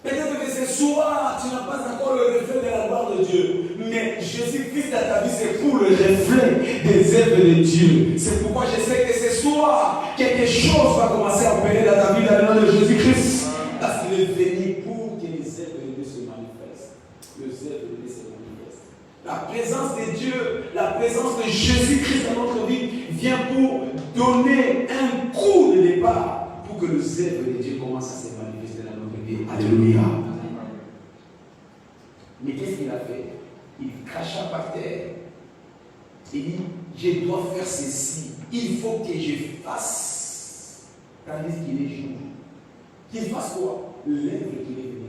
Peut-être que ce soir, tu n'as pas encore le reflet de la gloire de Dieu. Mais Jésus-Christ dans ta vie, c'est pour le reflet des œuvres de Dieu. C'est pourquoi je sais que ce soir, quelque chose va commencer à opérer dans ta vie dans le nom de Jésus-Christ. Parce qu'il est venu pour que les œuvres de Dieu se manifestent. Les œuvres de Dieu se manifestent. La présence de Dieu, la présence de Jésus-Christ dans notre vie vient pour donner un coup de départ pour que les œuvres de Dieu commencent à se manifester dans notre vie. Alléluia. Mais qu'est-ce qu'il a fait? Il cracha par terre. Il dit, je dois faire ceci. Il faut que je fasse. Tandis qu'il est jour. Qu'il fasse quoi? L'œuvre qu'il est venu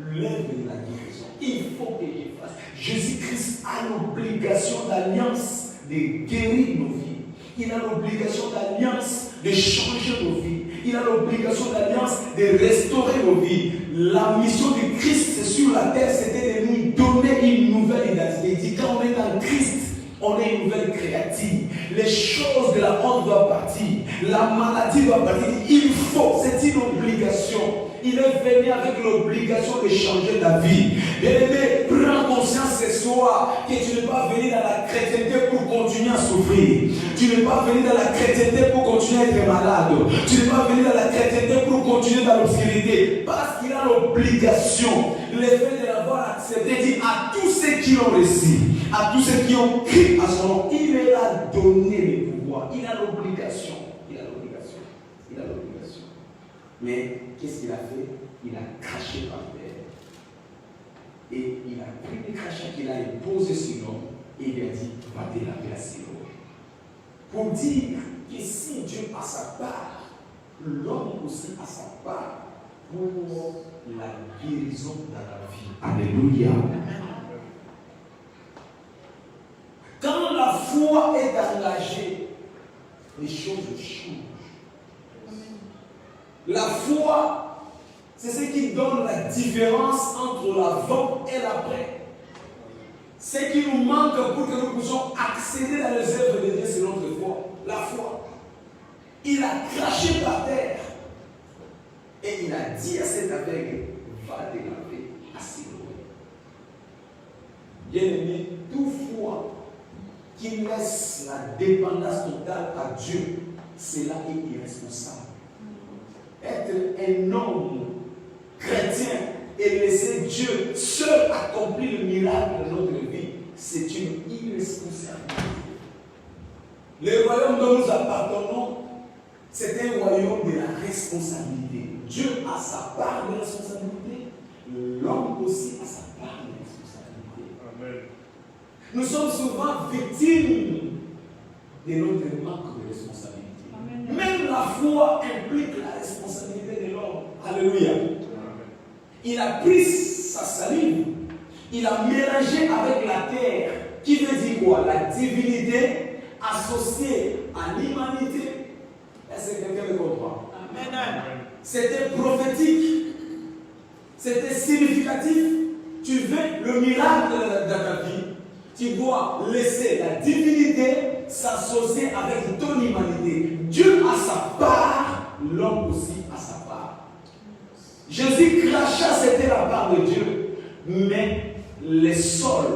accomplir. L'œuvre de la guérison. Il faut que je fasse. Jésus-Christ a l'obligation d'alliance de guérir nos vies. Il a l'obligation d'alliance de changer nos vies. Il a l'obligation d'alliance de restaurer nos vies. La mission de Christ sur la terre, c'était de nous donner une nouvelle identité. Il dit, quand on est dans Christ, on est une nouvelle créative. Les choses de la honte doivent partir. La maladie doit partir. Il faut, c'est une obligation. Il est venu avec l'obligation de changer ta vie. Bien-aimé, prends conscience ce soir que tu n'es pas venu dans la chrétienté pour continuer à souffrir. Tu n'es pas venu dans la chrétienté pour continuer à être malade. Tu n'es pas venu dans la chrétienté pour continuer dans l'obscurité. Parce qu'il a l'obligation, l'effet de l'avoir accepté, dit à tous ceux qui l'ont reçu, à tous ceux qui ont crié à son nom, il leur a donné le pouvoir. Il a l'obligation. Il a l'obligation. Il a l'obligation. Mais qu'est-ce qu'il a fait? Il a craché par terre. Et il a pris les crachats qu'il a imposés sur l'homme et il a dit, va te laver à Siloé. Pour dire que si Dieu a sa part, l'homme aussi a sa part pour la guérison dans la vie. Alléluia. Quand la foi est engagée, les choses changent. La foi, c'est ce qui donne la différence entre l'avant et l'après. Ce qui nous manque pour que nous puissions accéder à les œuvres de Dieu, c'est notre foi. La foi. Il a craché par terre. Et il a dit à cet aveugle, va te laver à Siloé. Bien-aimé, toute foi qui laisse la dépendance totale à Dieu, cela est irresponsable. Être un homme chrétien et laisser Dieu seul accomplir le miracle de notre vie, c'est une irresponsabilité. Le royaume dont nous appartenons, c'est un royaume de la responsabilité. Dieu a sa part de responsabilité, l'homme aussi a sa part de responsabilité. Amen. Nous sommes souvent victimes de notre manque de responsabilité. Amen. Même la foi implique la responsabilité de l'homme. Alléluia. Amen. Il a pris sa salive, il a mélangé avec la terre, qui veut dire quoi? La divinité associée à l'humanité. Est-ce que quelqu'un me comprend? Amen. C'était prophétique, c'était significatif. Tu veux le miracle de ta vie, tu dois laisser la divinité s'associer avec ton humanité. Dieu a sa part, l'homme aussi a sa part. Jésus cracha, c'était la part de Dieu, mais le sol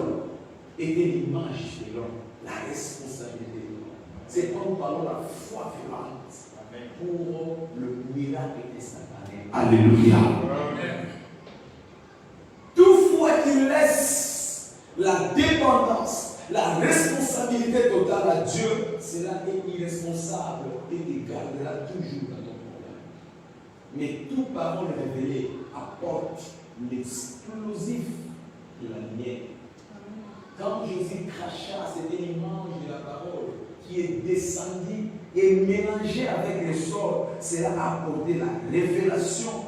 était l'image de l'homme, la responsabilité de l'homme. C'est quand nous parlons de la foi violente pour le miracle instantané. Alléluia. Amen. Toutefois qu'il laisse la dépendance, la responsabilité totale à Dieu, cela est irresponsable et te gardera toujours dans ton problème. Mais toute parole révélée apporte l'explosif de la lumière. Quand Jésus cracha, c'était l'image de la parole qui est descendue et mélangée avec le sol. Cela a apporté la révélation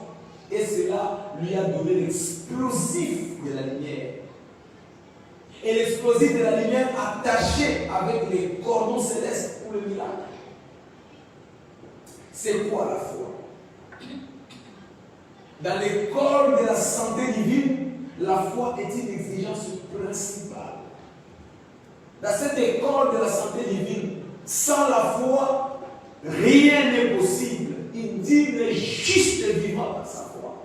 et cela lui a donné l'explosif de la lumière. Et l'explosif de la lumière attaché avec les cordons célestes pour le miracle. C'est quoi la foi? Dans l'école de la santé divine, la foi est une exigence principale. Dans cette école de la santé divine, sans la foi, rien n'est possible. Il dit le juste vivant par sa foi.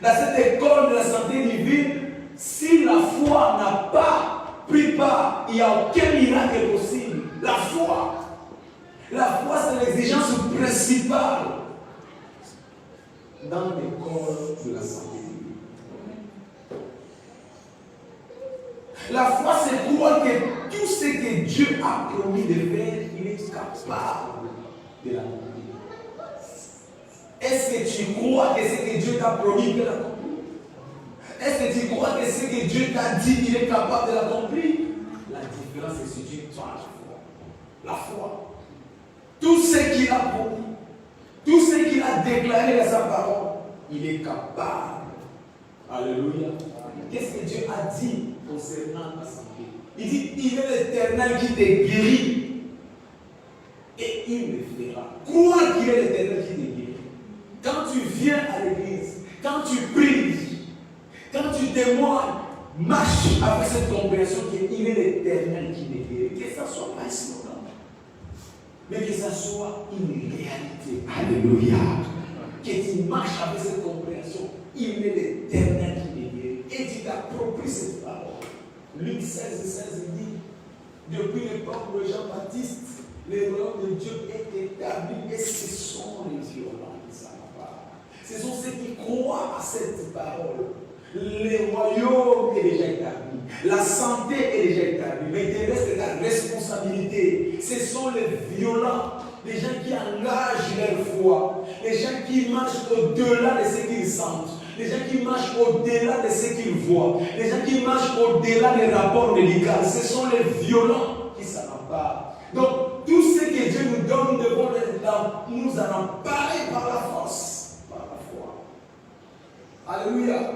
Dans cette école de la santé divine, si la foi n'a pas pris part, il n'y a aucun miracle possible. La foi, c'est l'exigence principale dans l'école de la santé divine. La foi, c'est croire que tout ce que Dieu a promis de faire, il est capable de l'accomplir. Est-ce que tu crois que ce que Dieu t'a promis, il peut l'accomplir? Est-ce que tu crois que ce que Dieu t'a dit, il est capable de l'accomplir? La différence, c'est si tu crois la foi. Tout ce qu'il a promis, tout ce qu'il a déclaré dans sa parole, il est capable. Alléluia. Qu'est-ce que Dieu a dit concernant ta santé? Il dit, il est l'Éternel qui te guérit. Et il le fera. Crois qu'il est l'Éternel qui te guérit. Quand tu viens à l'église, quand tu pries, quand tu témoignes, marche avec cette compréhension qu'il est l'Éternel qui te guérit. Que ça soit pas un slogan, mais que ça soit une réalité. Alléluia. Que tu marches avec cette compréhension. Il est l'Éternel qui te guérit. Et tu t'appropries cette parole. Luc 16 dit, depuis l'époque de Jean-Baptiste, le royaume de Dieu est établi et ce sont les violents qui s'en emparent. Ce sont ceux qui croient à cette parole. Le royaume est déjà établi. La santé est déjà établie. Mais il reste la responsabilité. Ce sont les violents, les gens qui engagent leur foi, les gens qui marchent au-delà de ce qu'ils sentent, les gens qui marchent au-delà de ce qu'ils voient, les gens qui marchent au-delà des rapports médicaux. Ce sont les violents qui s'en emparent. Donc, tout ce que Dieu nous donne, nous devons nous en emparer par la force, par la foi. Alléluia.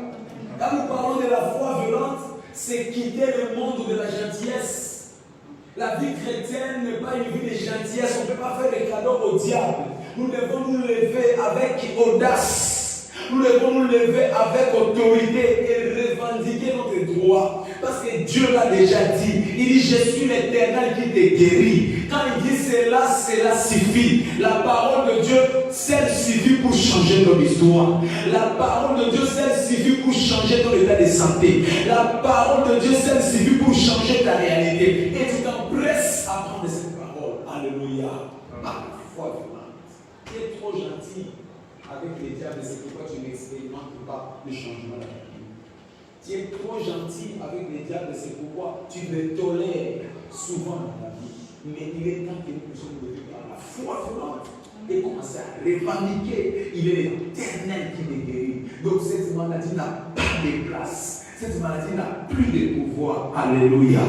Quand nous parlons de la foi violente, c'est quitter le monde de la gentillesse. La vie chrétienne n'est pas une vie de gentillesse. On ne peut pas faire des cadeaux au diable. Nous devons nous lever avec audace. Nous devons nous lever avec autorité et revendiquer notre droit. Parce que Dieu l'a déjà dit. Il dit, je suis l'Éternel qui te guérit. Quand il dit cela, cela suffit. La parole de Dieu seule suffit pour changer ton histoire. La parole de Dieu seule suffit pour changer ton état de santé. La parole de Dieu seule suffit pour changer ta réalité. Et tu t'empresses à prendre cette parole. Alléluia. La foi violente. Tu es trop gentil avec les diables, c'est pourquoi tu n'expérimentes pas le changement de la vie. Tu es trop gentil avec les diables, c'est pourquoi tu les tolères souvent dans la vie. Mais il est temps que nous puissions nous lever par la foi violente et commencer à revendiquer. Il est l'Éternel qui les guérit. Donc cette maladie n'a pas de place. Cette maladie n'a plus de pouvoir. Alléluia.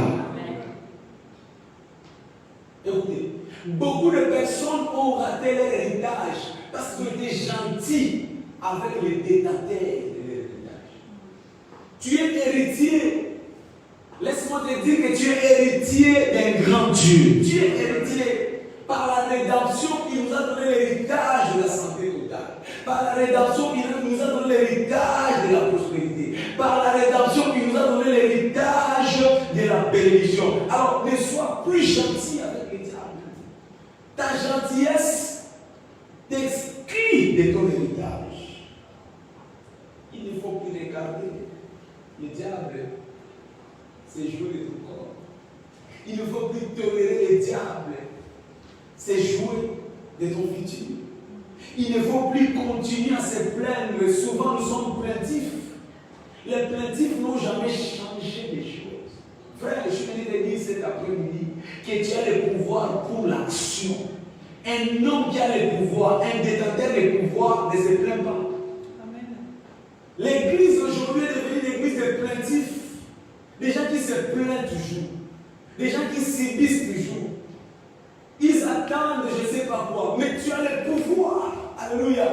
Écoutez, beaucoup de personnes ont raté leur héritage parce qu'ils étaient gentils avec les détenteurs de leur héritage. Tu es héritier. Laisse-moi te dire que tu es héritier d'un grand Dieu. Tu es héritier par la rédemption qui nous a donné l'héritage de la santé totale. Par la rédemption qui nous a donné l'héritage de la prospérité. Par la rédemption qui nous a donné l'héritage de la bénédiction. Alors ne sois plus gentil avec les diables. Ta gentillesse t'exclut de ton héritage. Il ne faut plus regarder les diables. C'est jouer de ton corps. Il ne faut plus tolérer les diables. C'est jouer de ton futur. Il ne faut plus continuer à se plaindre. Souvent nous sommes plaintifs. Les plaintifs n'ont jamais changé les choses. Frère, je viens de te dire cet après-midi que tu as le pouvoir pour l'action. Un homme qui a le pouvoir, un détenteur de pouvoir ne se plaint pas. Amen. L'église aujourd'hui est devenue une église de plaintifs. Des gens qui se plaignent toujours. Des gens qui subissent toujours. Ils attendent je ne sais pas quoi. Mais tu as le pouvoir. Alléluia.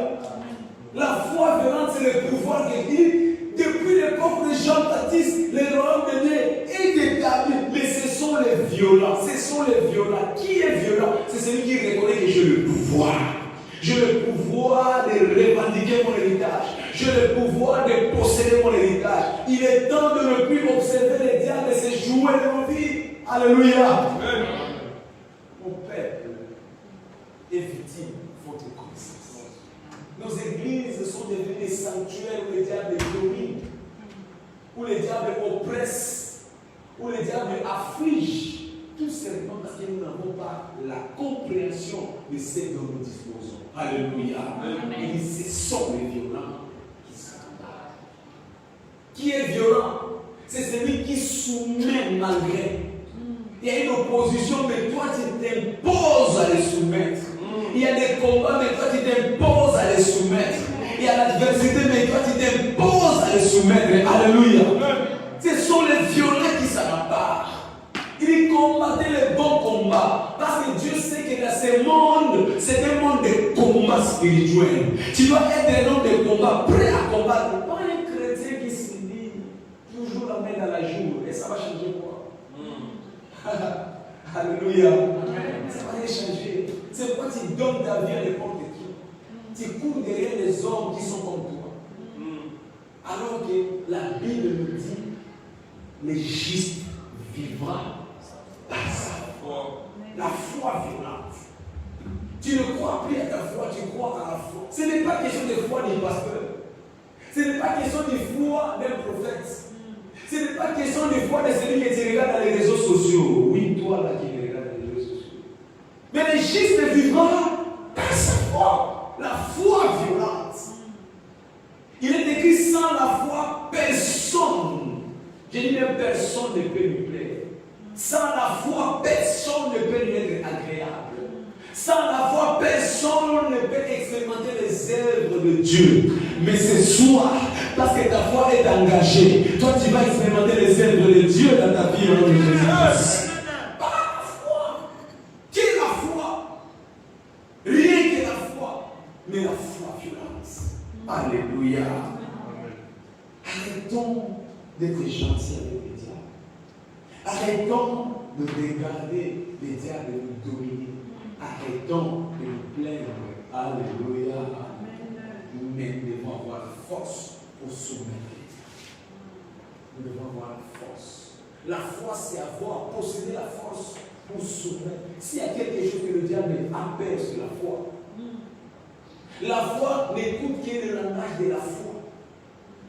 La foi violente, c'est le pouvoir qui dit, depuis l'époque de Jean-Baptiste, le royaume de Dieu est établi. Mais ce sont les violents. Ce sont les violents. Qui est violent? C'est celui qui reconnaît que j'ai le pouvoir. J'ai le pouvoir de revendiquer mon héritage. J'ai le pouvoir de posséder mon héritage. Il est temps de ne plus observer les diables et se jouer de nos vies. Alléluia. Amen. Mon peuple est victime faute de connaissance. Nos églises sont devenues des sanctuaires où les diables dominent, où les diables oppressent, où les diables affligent. Tout simplement parce que nous n'avons pas la compréhension de ce dont nous disposons. Alléluia. Amen. Et ce sont les violents qui s'embarquent. Qui est violent? C'est celui qui soumet malgré. Il y a une opposition, mais toi tu t'imposes à les soumettre. Il y a des combats, mais toi tu t'imposes à les soumettre. Il y a l'adversité, mais toi tu t'imposes à les soumettre. Alléluia. Ce sont les violents qui s'en emparent. Il combattait les bons combats. Parce que Dieu sait que dans ce monde, c'est un monde de combat spirituel. Tu dois être un homme de combat, prêt à combattre. Pas un chrétien qui se dit toujours la main dans la joue. Et ça va changer quoi? Alléluia. Ça va rien changer. C'est pourquoi tu donnes ta vie à n'importe qui. Tu cours derrière les hommes qui sont comme toi. Alors que la Bible nous dit les justes vivra par sa foi. La foi violente. Tu ne crois plus à ta foi, tu crois à la foi. Ce n'est pas question de foi d'un pasteur. Ce n'est pas question de foi d'un prophète. Ce n'est pas question de foi de celui qui te regarde dans les réseaux sociaux. Oui, toi là qui me regarde dans les réseaux sociaux. Mais les justes vivront par sa foi. La foi violente. Il est écrit sans la foi, personne. Je dis même personne ne peut lui plaire. Sans la foi, personne ne peut lui être agréable. Sans la foi, personne ne peut expérimenter les œuvres de Dieu. Mais ce soir, parce que ta foi est engagée, toi tu vas expérimenter les œuvres de Dieu dans ta vie au nom de Jésus. Par la foi. Qui est la foi? Rien que la foi, mais la foi violente. Alléluia. Arrêtons d'être gentils avec les diables. Arrêtons de regarder les diables nous dominer. Arrêtons de nous plaindre. Alléluia. Mais nous devons avoir la force pour soumettre les diables. Nous devons avoir la force. La foi, c'est avoir, posséder la force pour soumettre. S'il y a quelque chose que le diable a peur, c'est la foi. La foi n'écoute que le langage de la foi.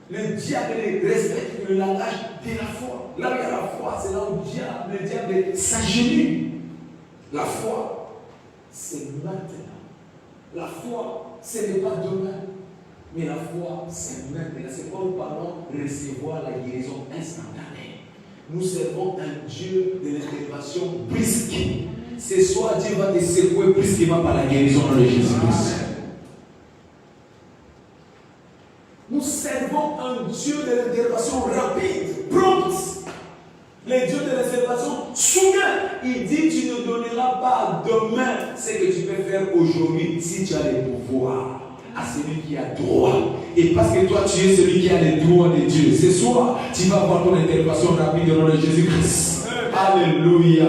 Le diable ne respecte que le langage de la foi. Là où il y a la foi, c'est là où le diable s'agenouille. La foi, c'est maintenant. La foi, ce n'est pas demain. Mais la foi, c'est maintenant. C'est quoi nous parlons recevoir la guérison instantanée. Nous servons un Dieu de l'intervention brusque. Ce soir, Dieu va te secouer brusquement par la guérison de Jésus-Christ. Nous servons un Dieu de l'intervention rapide, prompte. Le Dieu de l'intervention soudain. Il dit, tu ne donneras pas demain ce que tu peux faire aujourd'hui si tu as le pouvoir à celui qui a droit. Et parce que toi, tu es celui qui a les droits de Dieu. Ce soir, tu vas avoir ton intervention rapide au nom de Jésus-Christ. Alléluia.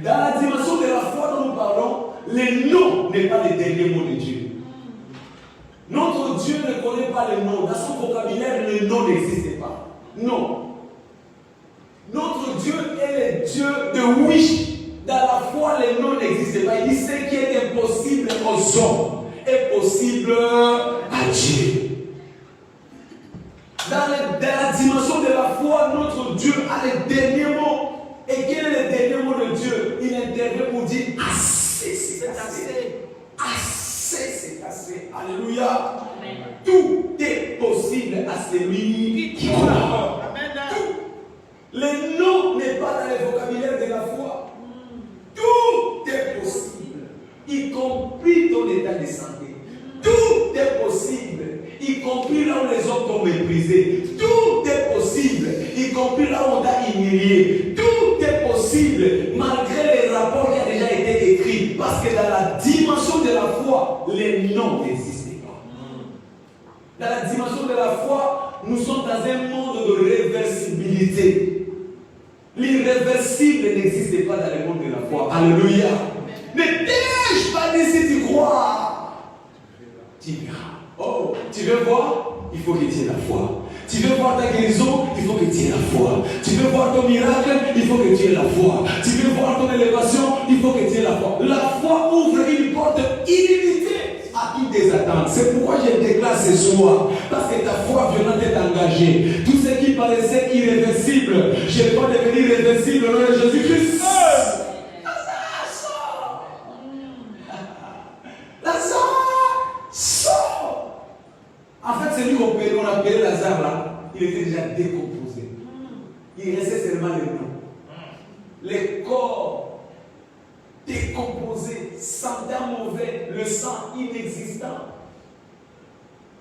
Dans la dimension de la foi dont nous parlons, le nom n'est pas le dernier mot de Dieu. Notre Dieu ne connaît pas le nom. Dans son vocabulaire, le nom n'existe pas. Non. Notre Dieu est le Dieu de oui. Dans la foi, le nom n'existe pas. Il dit ce qui est impossible aux hommes est possible à Dieu. Dans la dimension de la foi, notre Dieu a le dernier mot. Et quel est le dernier mot de Dieu? Il intervient pour dire assez, c'est assez. Assez, c'est assez. Alléluia. Amen. Tout est possible à celui qui croit. Tout. Le nom n'est pas dans le vocabulaire de la foi. Tout est possible, y compris ton état de santé. Tout est possible, y compris là où les autres t'ont méprisé. Tout est possible, y compris là où on t'a humilié. Tout est possible, malgré les rapports qui ont déjà été écrits. Parce que dans la dimension de la foi, les noms n'existent pas. Dans la dimension de la foi, nous sommes dans un monde de réversibilité. L'irréversible n'existe pas dans le monde de la foi. Alléluia. Ne t'ai-je pas dit si tu crois? Tu verras. Oh, tu veux voir? Il faut que tu aies la foi. Tu veux voir ta guérison? Il faut que tu aies la foi. Tu veux voir ton miracle? Il faut que tu aies la foi. Tu veux voir ton élévation? Il faut que tu aies la foi. La foi ouvre une porte illimitée à toutes tes attentes. C'est pourquoi je déclare ce soir. Parce que ta foi violente est engagée. Tout ce qui paraissait irréversible, je dois devenir réversible au nom de Jésus-Christ. En fait, celui qu'on appelait Lazare là, il était déjà décomposé. Il restait seulement le nom. Les corps décomposés, sentant mauvais, le sang inexistant.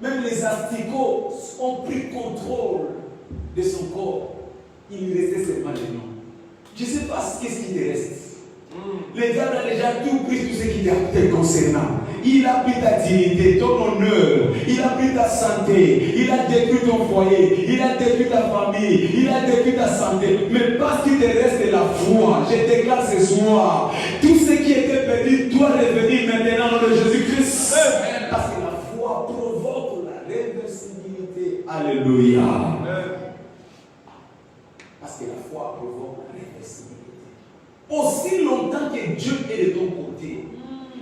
Même les asticots ont pris contrôle de son corps. Il restait seulement le nom. Je ne sais pas qu'est-ce qui te reste. Le diable a déjà tout pris, tout ce qui te concernant. Il a pris ta dignité, ton honneur, il a pris ta santé, il a détruit ton foyer, il a détruit ta famille, il a détruit ta santé. Mais parce qu'il te reste la foi, je déclare ce soir, tout ce qui était perdu doit revenir maintenant au nom de Jésus-Christ. Parce que la foi provoque la réversibilité. Alléluia. Parce que la foi provoque la réversibilité. Aussi longtemps que Dieu est de ton côté,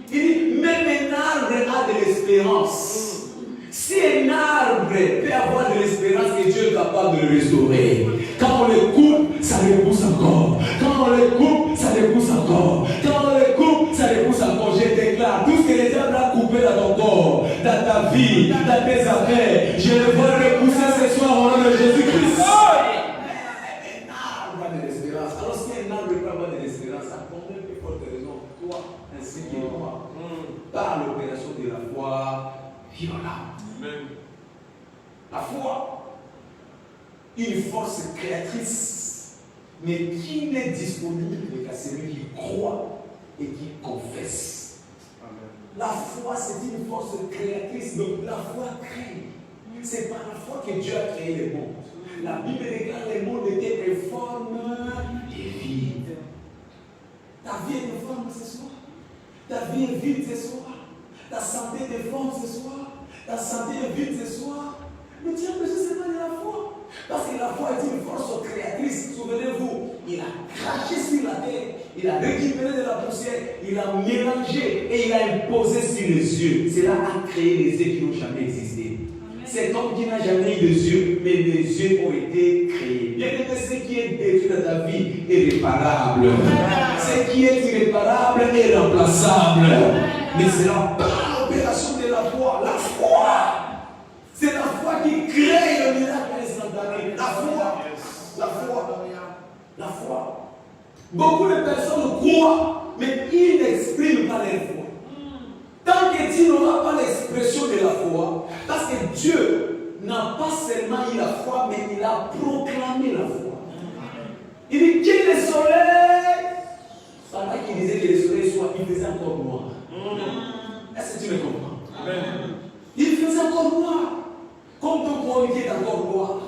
il dit, même un arbre a de l'espérance. Si un arbre peut avoir de l'espérance que Dieu est capable de le restaurer, quand on le coupe, ça repousse encore. Quand on le coupe, ça repousse encore. Quand on le coupe, ça repousse encore. Je déclare, tout ce que les diables a coupé dans ton corps, dans ta vie, dans tes affaires, je le vois repousser ce soir au nom de Jésus-Christ. Un arbre a de l'espérance. Alors si un arbre peut avoir de l'espérance, ça combien de fortes raisons, toi ainsi que moi, par l'opération de la foi violente. La foi, une force créatrice, mais qui n'est disponible qu'à celui qui croit et qui confesse. Amen. La foi, c'est une force créatrice, donc la foi crée. C'est par la foi que Dieu a créé le monde. La Bible déclare que le monde était informe et vide. Ta vie est informe ce soir. Ta vie est vide ce soir. Ta santé est déforme ce soir. Ta santé est vide ce soir. Mais Dieu a besoin seulement de la foi. Parce que la foi est une force créatrice. Souvenez-vous, il a craché sur la terre il a récupéré de la poussière, il a mélangé et il a imposé sur les yeux. Cela a créé les yeux qui n'ont jamais existé. Cet homme qui n'a jamais eu de yeux, mais les yeux ont été créés. Bien aimé, ce qui est détruit dans ta vie est réparable. Ce qui est irréparable est remplaçable. Mais c'est l'opération de la foi. La foi. C'est la foi qui crée le miracle instantané. La foi. La foi. La foi. Beaucoup de personnes croient, mais ils n'expriment pas leur foi. Tant que tu n'auras pas l'expression de la foi, parce que Dieu n'a pas seulement eu la foi, mais il a proclamé la foi. Il dit qu'il le soleil, pendant qu'il disait que le soleil soit, il faisait encore noir. Est-ce que tu me comprends? Il faisait encore noir. Comme ton corps qui est encore noir,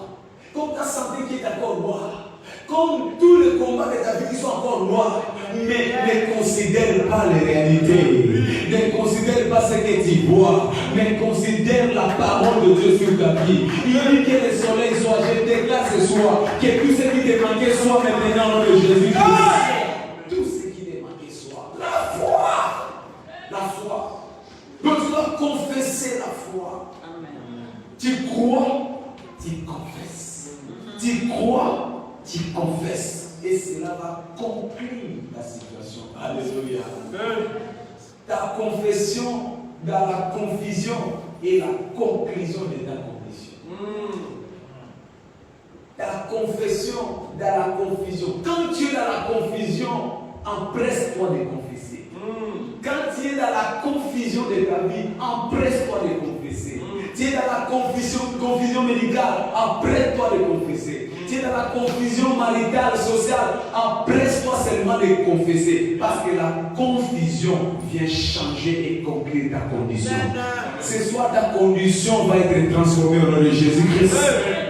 comme ta santé qui est encore noire, comme tous les combats de ta vie qui sont encore noirs, mais ne considère pas les réalités, ne considère pas ce que tu vois, mais considère la parole de Dieu sur ta vie. Il dit que le soleil soit, je déclare ce soir, que tout ce qui te manquait soit maintenant au nom de Jésus-Christ. Tout ce qui te manquait soit la foi. La foi. Donc tu dois confesser la foi. Tu crois, tu confesses. Tu crois, tu confesses. Et cela va conclure ta situation. Alléluia. Ta confession dans la confusion et la conclusion de ta condition. Ta confession dans la confusion. Quand tu es dans la confusion, empresse-toi de confesser. Quand tu es dans la confusion de ta vie, empresse-toi de confesser. Tu es dans la confusion médicale, empresse-toi de confesser. Tu es dans la confusion maritale, sociale, empresse-toi seulement de confesser. Parce que la confusion vient changer et conclure ta condition. Ce soir, ta condition va être transformée au nom de Jésus-Christ.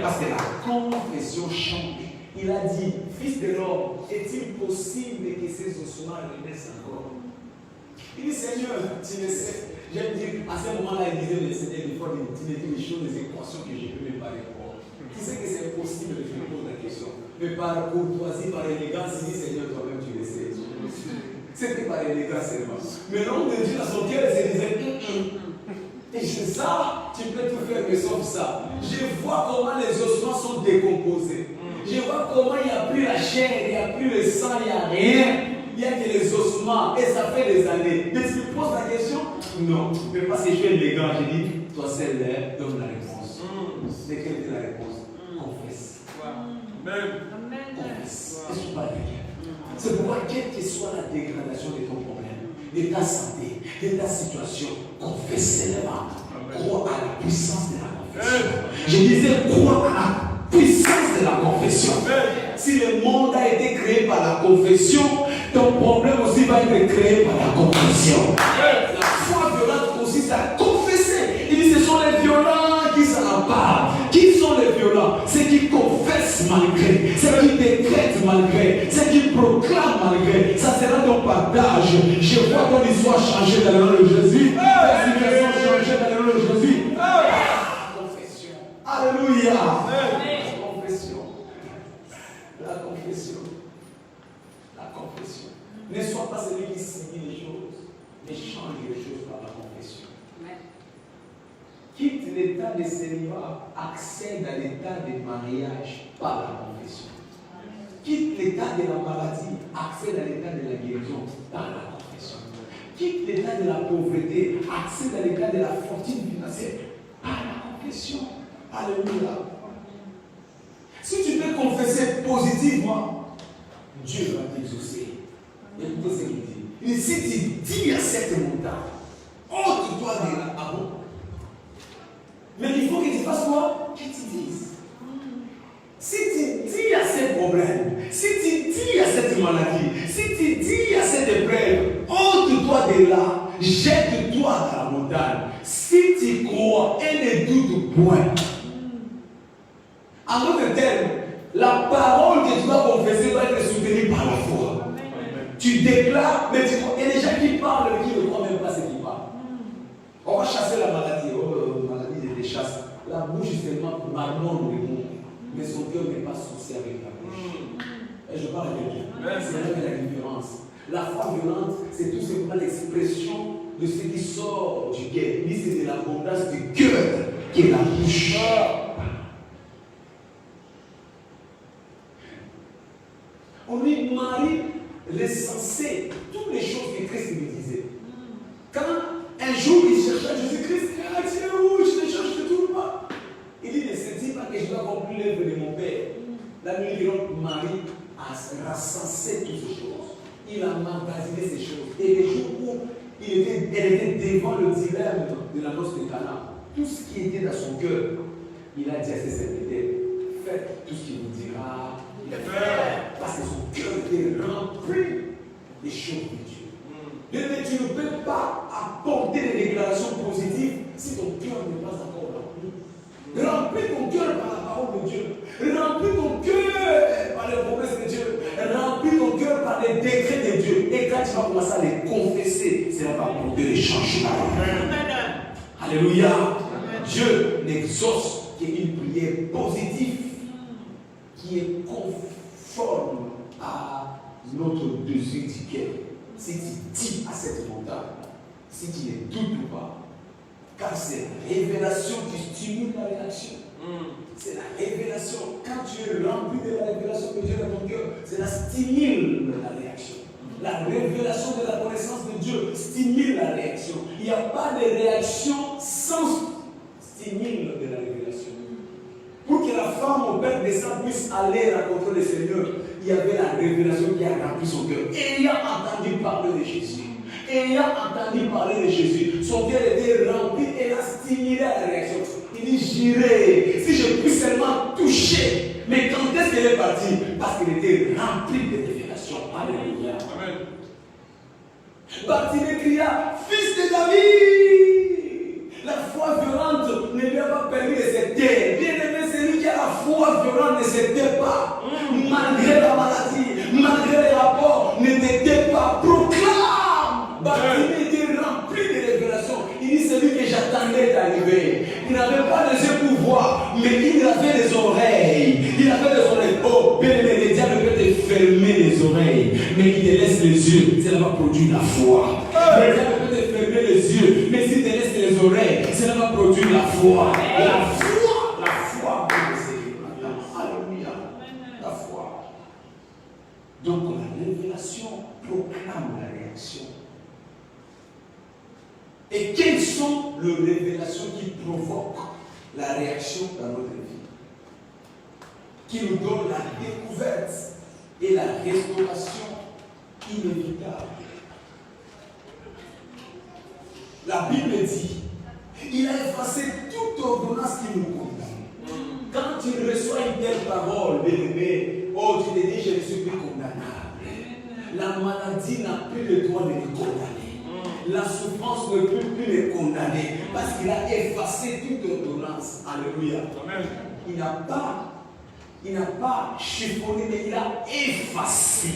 Parce que la confession change. Il a dit, fils de l'homme, est-il possible que ces ossements renaissent encore? Il dit, Seigneur, tu le sais. J'aime dire, à ce moment-là, il disait, mais Seigneur, il faut me dire des choses, des équations que je ne peux même pas répondre. Tu sais que c'est impossible de répondre à la question. Mais par courtoisie, par élégance, il dit, Seigneur, toi-même, tu le sais. C'était par élégance seulement. Mais l'homme de Dieu, dans son cœur, il se disait, et c'est ça, tu peux tout faire, mais sauf ça. Je vois comment les ossements sont décomposés. Je vois comment il n'y a plus la chair, il n'y a plus le sang, il n'y a rien. Il y a que les ossements, et ça fait des années. Mais tu me poses la question? Non, mais parce que je suis élégant, j'ai dit, toi seul, donne la réponse. Mais quelle est la réponse? Confesse. Amen. Confesse. Est-ce que tu parles de Dieu? C'est pourquoi, quelle que soit la dégradation de ton problème, de ta santé, de ta situation, confesse seulement. Crois à la puissance de la confession. Je disais, crois à la puissance de la confession. Si le monde a été créé par la confession, ton problème aussi va être créé par la confession. La foi violente consiste à confesser. Il dit, ce sont les violents qui s'en emparent. Qui sont les violents? Ceux qui confessent malgré, ceux qui décrètent malgré, ceux qui proclament malgré. Ça sera ton partage. Je vois ton histoire changer dans le nom de Jésus. Ta situation changer dans le nom de Jésus. Confession. Alléluia. La confession. La confession. Ne sois pas celui qui signe les choses, mais change les choses par la confession. Quitte l'état de célibat, accède à l'état de mariage par la confession. Quitte l'état de la maladie, accède à l'état de la guérison par la confession. Quitte l'état de la pauvreté, accède à l'état de la fortune financière par la confession. Alléluia. Si tu peux confesser positivement, Dieu va t'exaucer. Écoutez ce qu'il dit. Il dit, si tu dis à cette montagne, ôte-toi de là, ah bon? Mais il faut que tu fasses quoi? Que tu dises. Si tu dis à ces problèmes, si tu dis à cette maladie, si tu dis à cette épreuve, ôte-toi de là, jette-toi dans la montagne. Si tu crois et ne doute point. En d'autres termes, la parole que tu vas confesser doit être soutenue par la foi. Tu déclares, mais tu crois. Il y a des gens qui parlent mais qui ne croient même pas ce qu'ils parlent. On va chasser la maladie. Oh, la maladie, je les chasse. La bouche, justement, marmonne le monde. Mais son cœur n'est pas soucié avec la bouche. Et je parle de Dieu. C'est là qu'il y a la différence. La foi violente, c'est tout simplement l'expression de ce qui sort du cœur. Il dit c'est de l'abondance du cœur qui est la bouche. On dit Marie recensait toutes les choses que Christ lui disait. Quand un jour il cherchait Jésus-Christ, il a dit où je te cherche, je ne te trouve pas. Il dit ne sais-tu pas que je dois accomplir l'œuvre de mon Père. La nuit de Marie a recensé toutes ces choses. Il a magasiné ces choses. Et les jours où elle était devant le dilemme de la noce de Cana, tout ce qui était dans son cœur, il a dit à ses serviteurs, faites tout ce qu'il vous dira. Parce que son cœur était rempli des choses de Dieu. Mais tu ne peux pas apporter des déclarations positives si ton cœur n'est pas encore rempli. Remplis ton cœur par la parole de Dieu. Remplis ton cœur par les promesses de Dieu. Remplis ton cœur par les décrets de Dieu. Et quand tu vas commencer à les confesser, c'est là va apporter les changements. Alléluia. Dieu n'exauce qu'une prière positive qui est conforme à notre désir du cœur. Si tu dis à cette montagne, si tu ne doutes pas, car c'est la révélation qui stimule la réaction. C'est la révélation. Quand tu es rempli de la révélation de Dieu dans ton cœur, c'est la stimule la réaction. La révélation de la connaissance de Dieu stimule la réaction. Il n'y a pas de réaction sans stimule de la révélation. Pour que la femme au Père des Saints puisse aller rencontrer le Seigneur, il y avait la révélation qui a rempli son cœur. Ayant entendu parler de Jésus, ayant entendu parler de Jésus, son cœur était rempli et a stimulé la réaction. Il dit, j'irai, si je puis seulement toucher. Mais quand est-ce qu'elle est partie? Parce qu'elle était remplie de révélations. Alléluia. Amen. Bartimée cria, fils de David, la foi violente ne lui a pas permis de se taire. Bien aimé, c'est lui qui a la foi violente ne se tait pas. Malgré la maladie, malgré les rapports, ne te tais pas. Proclame. Bartimée était rempli de révélations. Il dit, c'est lui que j'attendais d'arriver. Il n'avait pas les yeux pour voir, mais il avait les oreilles. Il avait les oreilles. Oh, bien aimé, le diable peut te fermer les oreilles, mais il te laisse les yeux. Cela va produire la foi. Le diable peut te fermer les yeux, mais s'il te laisse les oreilles, cela va produire la foi. La foi, alléluia. La foi. Donc la révélation proclame la réaction. Et quelles sont les révélations qui provoquent la réaction dans notre vie? Qui nous donnent la découverte et la restauration inévitable. La Bible dit, il a effacé toute ordonnance qui nous condamne. Quand tu reçois une telle parole, bien-aimé, oh, tu te dis, je ne suis plus condamnable. La maladie n'a plus le droit de me condamner. La souffrance ne peut plus les condamner parce qu'il a effacé toute ordonnance. Alléluia. Amen. Il n'a pas chiffonné, mais il a effacé.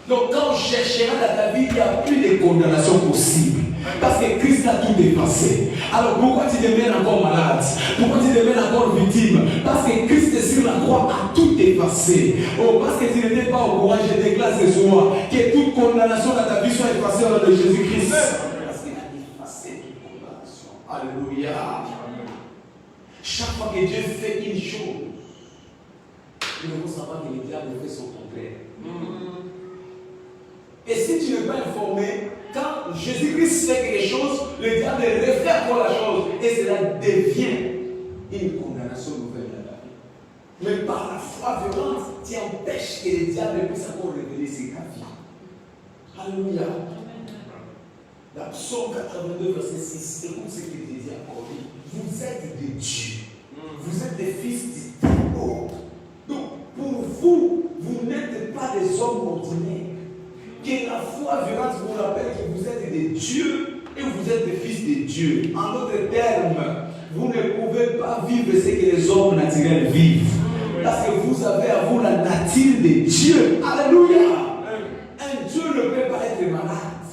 Donc quand on cherchera dans ta vie, il n'y a plus de condamnation possible. Parce que Christ a tout effacé. Alors pourquoi tu deviens encore malade? Pourquoi tu deviens encore victime? Parce que Christ sur la croix a tout effacé. Oh, parce que tu n'étais pas au courant, je déclare ce soir que toute condamnation dans ta vie soit effacée au nom de Jésus-Christ. Parce qu'il a effacé toute condamnation. Alléluia. Chaque fois que Dieu fait une chose, il faut savoir que le diable fait son contraire. Et si tu n'es pas informé, quand Jésus-Christ fait quelque chose, le diable refait encore la chose et cela devient une condamnation nouvelle dans ta vie. Mais par la foi violente, tu empêches que le diable puisse encore révéler ses vie. Alléluia. Dans Psaume 82, verset 6, écoute ce que Jésus a dit. Vous êtes des dieux. Vous êtes des fils du Très-Haut. Donc, pour vous, vous n'êtes pas des hommes ordinaires. Que la foi violente vous rappelle que vous êtes des dieux et vous êtes des fils de Dieu. En d'autres termes, vous ne pouvez pas vivre ce que les hommes naturels vivent. Parce que vous avez à vous la nature de Dieu. Alléluia. Un Dieu ne peut pas être malade.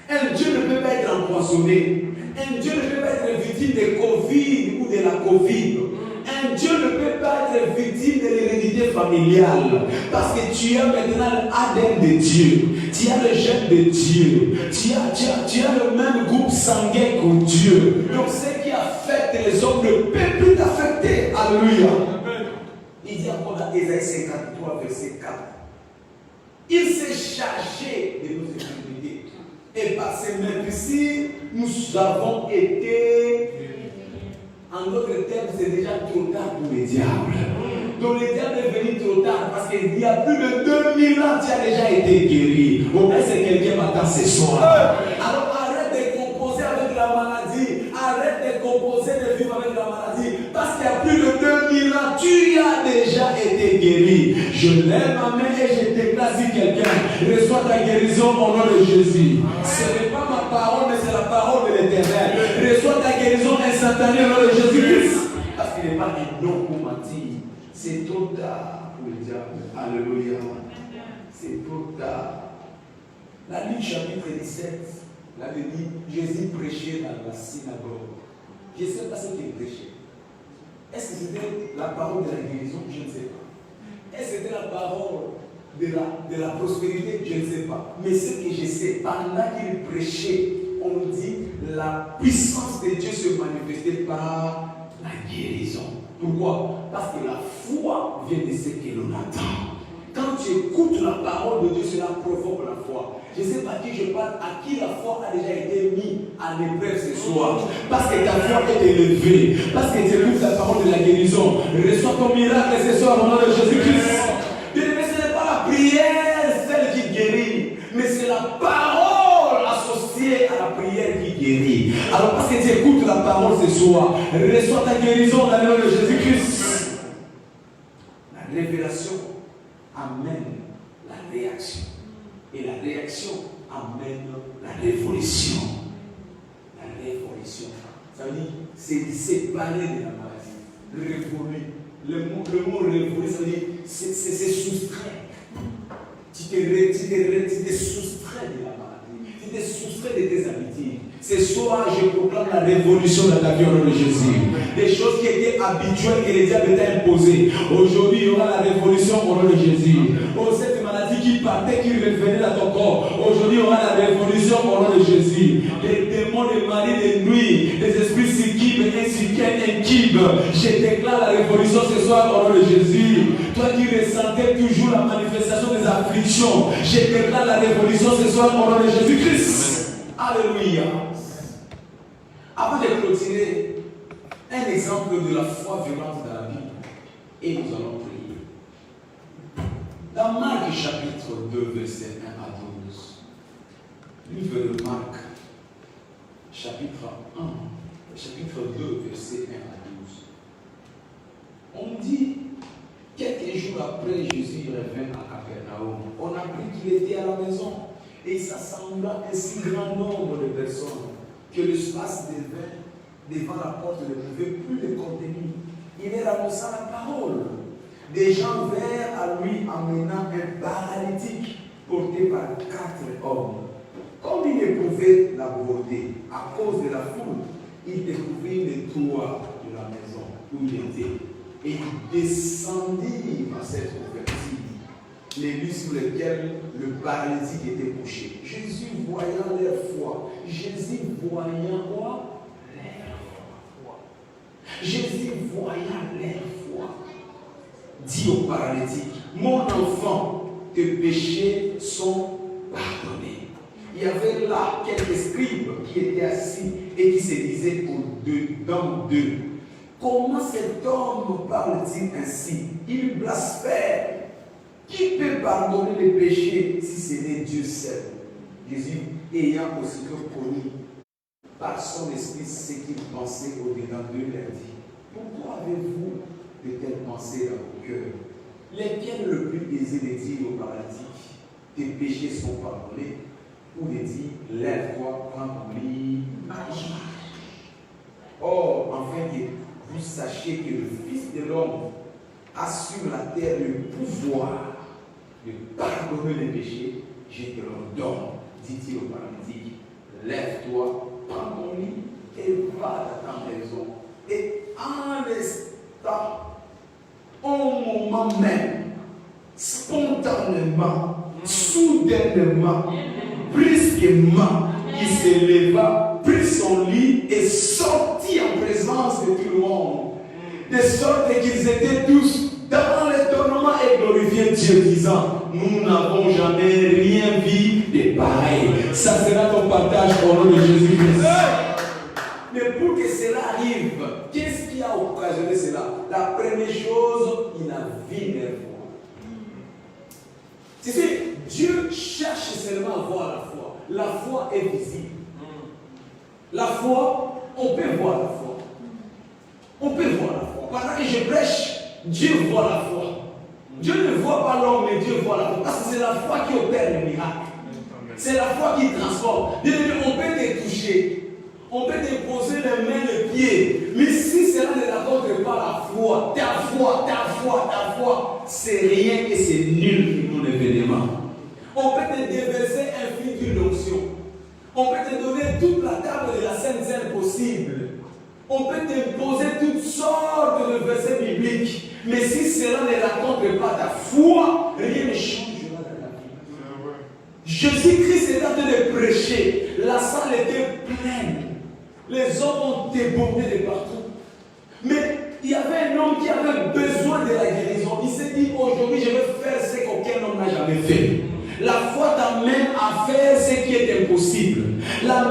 Un Dieu ne peut pas être empoisonné. Un Dieu ne peut pas être victime de Covid ou de la Covid. Un Dieu ne peut pas être victime de l'hérédité familiale. Parce que tu as maintenant l'ADN de Dieu. Tu tu as le gène de Dieu, tu as le même groupe sanguin que Dieu. Donc ce qui affecte les hommes ne peut plus t'affecter. Alléluia. Il dit encore dans Ésaïe 53, verset 4. Il s'est chargé de nos infirmités. Et par ses mains nous avons été. En d'autres termes, c'est déjà trop tard pour les diables. Donc le diable est venu trop tard parce qu'il y a plus de 2000 ans, tu as déjà été guéri. Au moins, c'est quelqu'un m'attend ce soir. Alors arrête de composer avec la maladie. Arrête de composer, de vivre avec la maladie. Parce qu'il y a plus de 2000 ans, tu as déjà été guéri. Je lève ma main et je déclare si quelqu'un reçoit ta guérison au nom de Jésus. Ce n'est pas ma parole, mais c'est la parole de l'Éternel. Reçois ta guérison instantanée au nom de Jésus-Christ. Parce qu'il n'est pas un nom pour mentir. C'est trop tard pour le diable. Alléluia. C'est trop tard. La Luc chapitre 17, là, il dit Jésus prêchait dans la synagogue. Je ne sais pas ce qu'il prêchait. Est-ce que c'était la parole de la guérison? Je ne sais pas. Est-ce que c'était la parole de la prospérité? Je ne sais pas. Mais ce que je sais, pendant qu'il prêchait, on dit la puissance de Dieu se manifestait par la guérison. Pourquoi? Parce que la foi vient de ce que l'on attend. Quand tu écoutes la parole de Dieu, cela provoque la foi. Je ne sais pas qui je parle, à qui la foi a déjà été mise en épreuve ce soir. Parce que ta foi est élevée. Parce que tu écoutes la parole de la guérison. Reçois ton miracle ce soir au nom de Jésus-Christ. Bien-aimé, ce n'est pas la prière celle qui guérit, mais c'est la parole associée à la prière qui guérit. Alors parce que tu écoutes la parole ce soir, reçois ta guérison dans le nom de Jésus-Christ. La révélation amène la réaction. Et la réaction amène la révolution. La révolution. Ça veut dire c'est séparer de la maladie. Révoluer. Le mot révoluer, ça veut dire c'est soustraire. Tu te soustrais de la maladie. Tu te soustrais de tes habitudes. Ce soir, je proclame la révolution dans ta vie au nom de Jésus. Des choses qui étaient habituelles que les diables t'a imposées. Aujourd'hui, il y aura la révolution au nom de Jésus. Oh, cette maladie qui partait, qui revenait dans ton corps. Aujourd'hui, il y aura la révolution au nom de Jésus. Les démons de mari, de nuit, les esprits psychiques, inquiètes, je déclare la révolution ce soir au nom de Jésus. Toi qui ressentais toujours la manifestation des afflictions, je déclare la révolution ce soir au nom de Jésus-Christ. Alléluia. Avant de clôturer, un exemple de la foi violente dans la Bible. Et nous allons prier. Dans Marc chapitre 2, verset 1 à 12. Livre de Marc, chapitre 2, verset 1 à 12. On dit, quelques jours après, Jésus revint à Capernaum. On a appris qu'il était à la maison. Et il s'assembla un si grand nombre de personnes que l'espace devant la porte ne pouvait plus le contenir. Il leur annonça la parole. Des gens vinrent à lui amenant un paralytique porté par 4 hommes. Comme il ne pouvait l'aborder à cause de la foule, il découvrit le toit de la maison où il était. Et il descendit par cette ouverture les lits sur lesquels le paralytique était couché. Jésus voyant leur foi. Jésus voyant quoi? Leur foi. Jésus voyant leur foi. Dit au paralytique, mon enfant, tes péchés sont pardonnés. Il y avait là quelques scribes qui étaient assis et qui se disaient dans d'eux. Comment cet homme parle-t-il ainsi? Il blasphème. Qui peut pardonner les péchés si ce n'est Dieu seul? Jésus, ayant aussitôt connu par son esprit ce qu'il pensait au-dedans d'eux, leur dit, pourquoi avez-vous de telles pensées dans vos cœurs? Lesquelles le plus aisé de dire au paralytique, tes péchés sont pardonnés, ou de dire, lève-toi, prends ton lit, marche. Or, afin que vous sachiez que le Fils de l'homme a sur la terre le pouvoir de pardonner les péchés, je te le donne, dit-il au paralytique. Lève-toi, prends ton lit et va à ta maison. Et en l'instant, au moment même, spontanément, soudainement, brusquement, il se leva, prit son lit et sortit en présence de tout le monde. De sorte qu'ils étaient tous dans l'étonnement et glorifiaient Dieu, disant, nous n'avons jamais rien vu de pareil. Ça sera ton partage au nom de Jésus-Christ. Mais pour que cela arrive, qu'est-ce qui a occasionné cela? La première chose, il a vu leur foi. Tu sais, Dieu cherche seulement à voir la foi. La foi est visible. La foi, on peut voir la foi. On peut voir la foi. Pendant que je prêche, Dieu voit la foi. Dieu ne voit pas l'homme, mais Dieu voit la foi. Parce que c'est la foi qui opère les miracles. C'est la foi qui transforme. On peut te toucher. On peut te poser les mains, les pieds. Mais si cela ne raconte pas la foi, ta foi, c'est rien et c'est nul pour l'événement. On peut te déverser un fil d'une onction. On peut te donner toute la table de la Sainte Seine possible. On peut te poser toutes sortes de versets bibliques. Mais si cela ne raconte pas ta foi, rien ne changera dans la vie. Jésus-Christ est en train de prêcher. La salle était pleine. Les hommes ont débordé de partout. Mais il y avait un homme qui avait besoin de la guérison. Il s'est dit, aujourd'hui, je vais faire ce qu'aucun homme n'a jamais fait. La foi t'amène à faire ce qui est impossible. La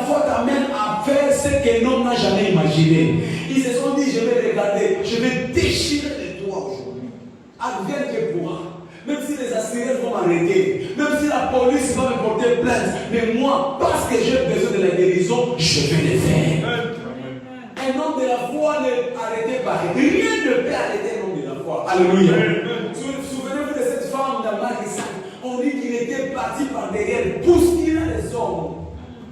foi t'amène à faire ce qu'un homme n'a jamais imaginé. Ils se sont dit, je vais regarder, je vais déchirer les toits aujourd'hui. Advienne que pourra. Même si les Assyriens vont m'arrêter, même si la police va me porter plainte, mais moi, parce que j'ai besoin de la guérison, je vais le faire. Un homme de la foi n'est arrêté par rien. Rien ne peut arrêter un homme de la foi. Alléluia. Souvenez-vous de cette femme dans Marc 5. On dit qu'il était parti par derrière, bousculant les hommes.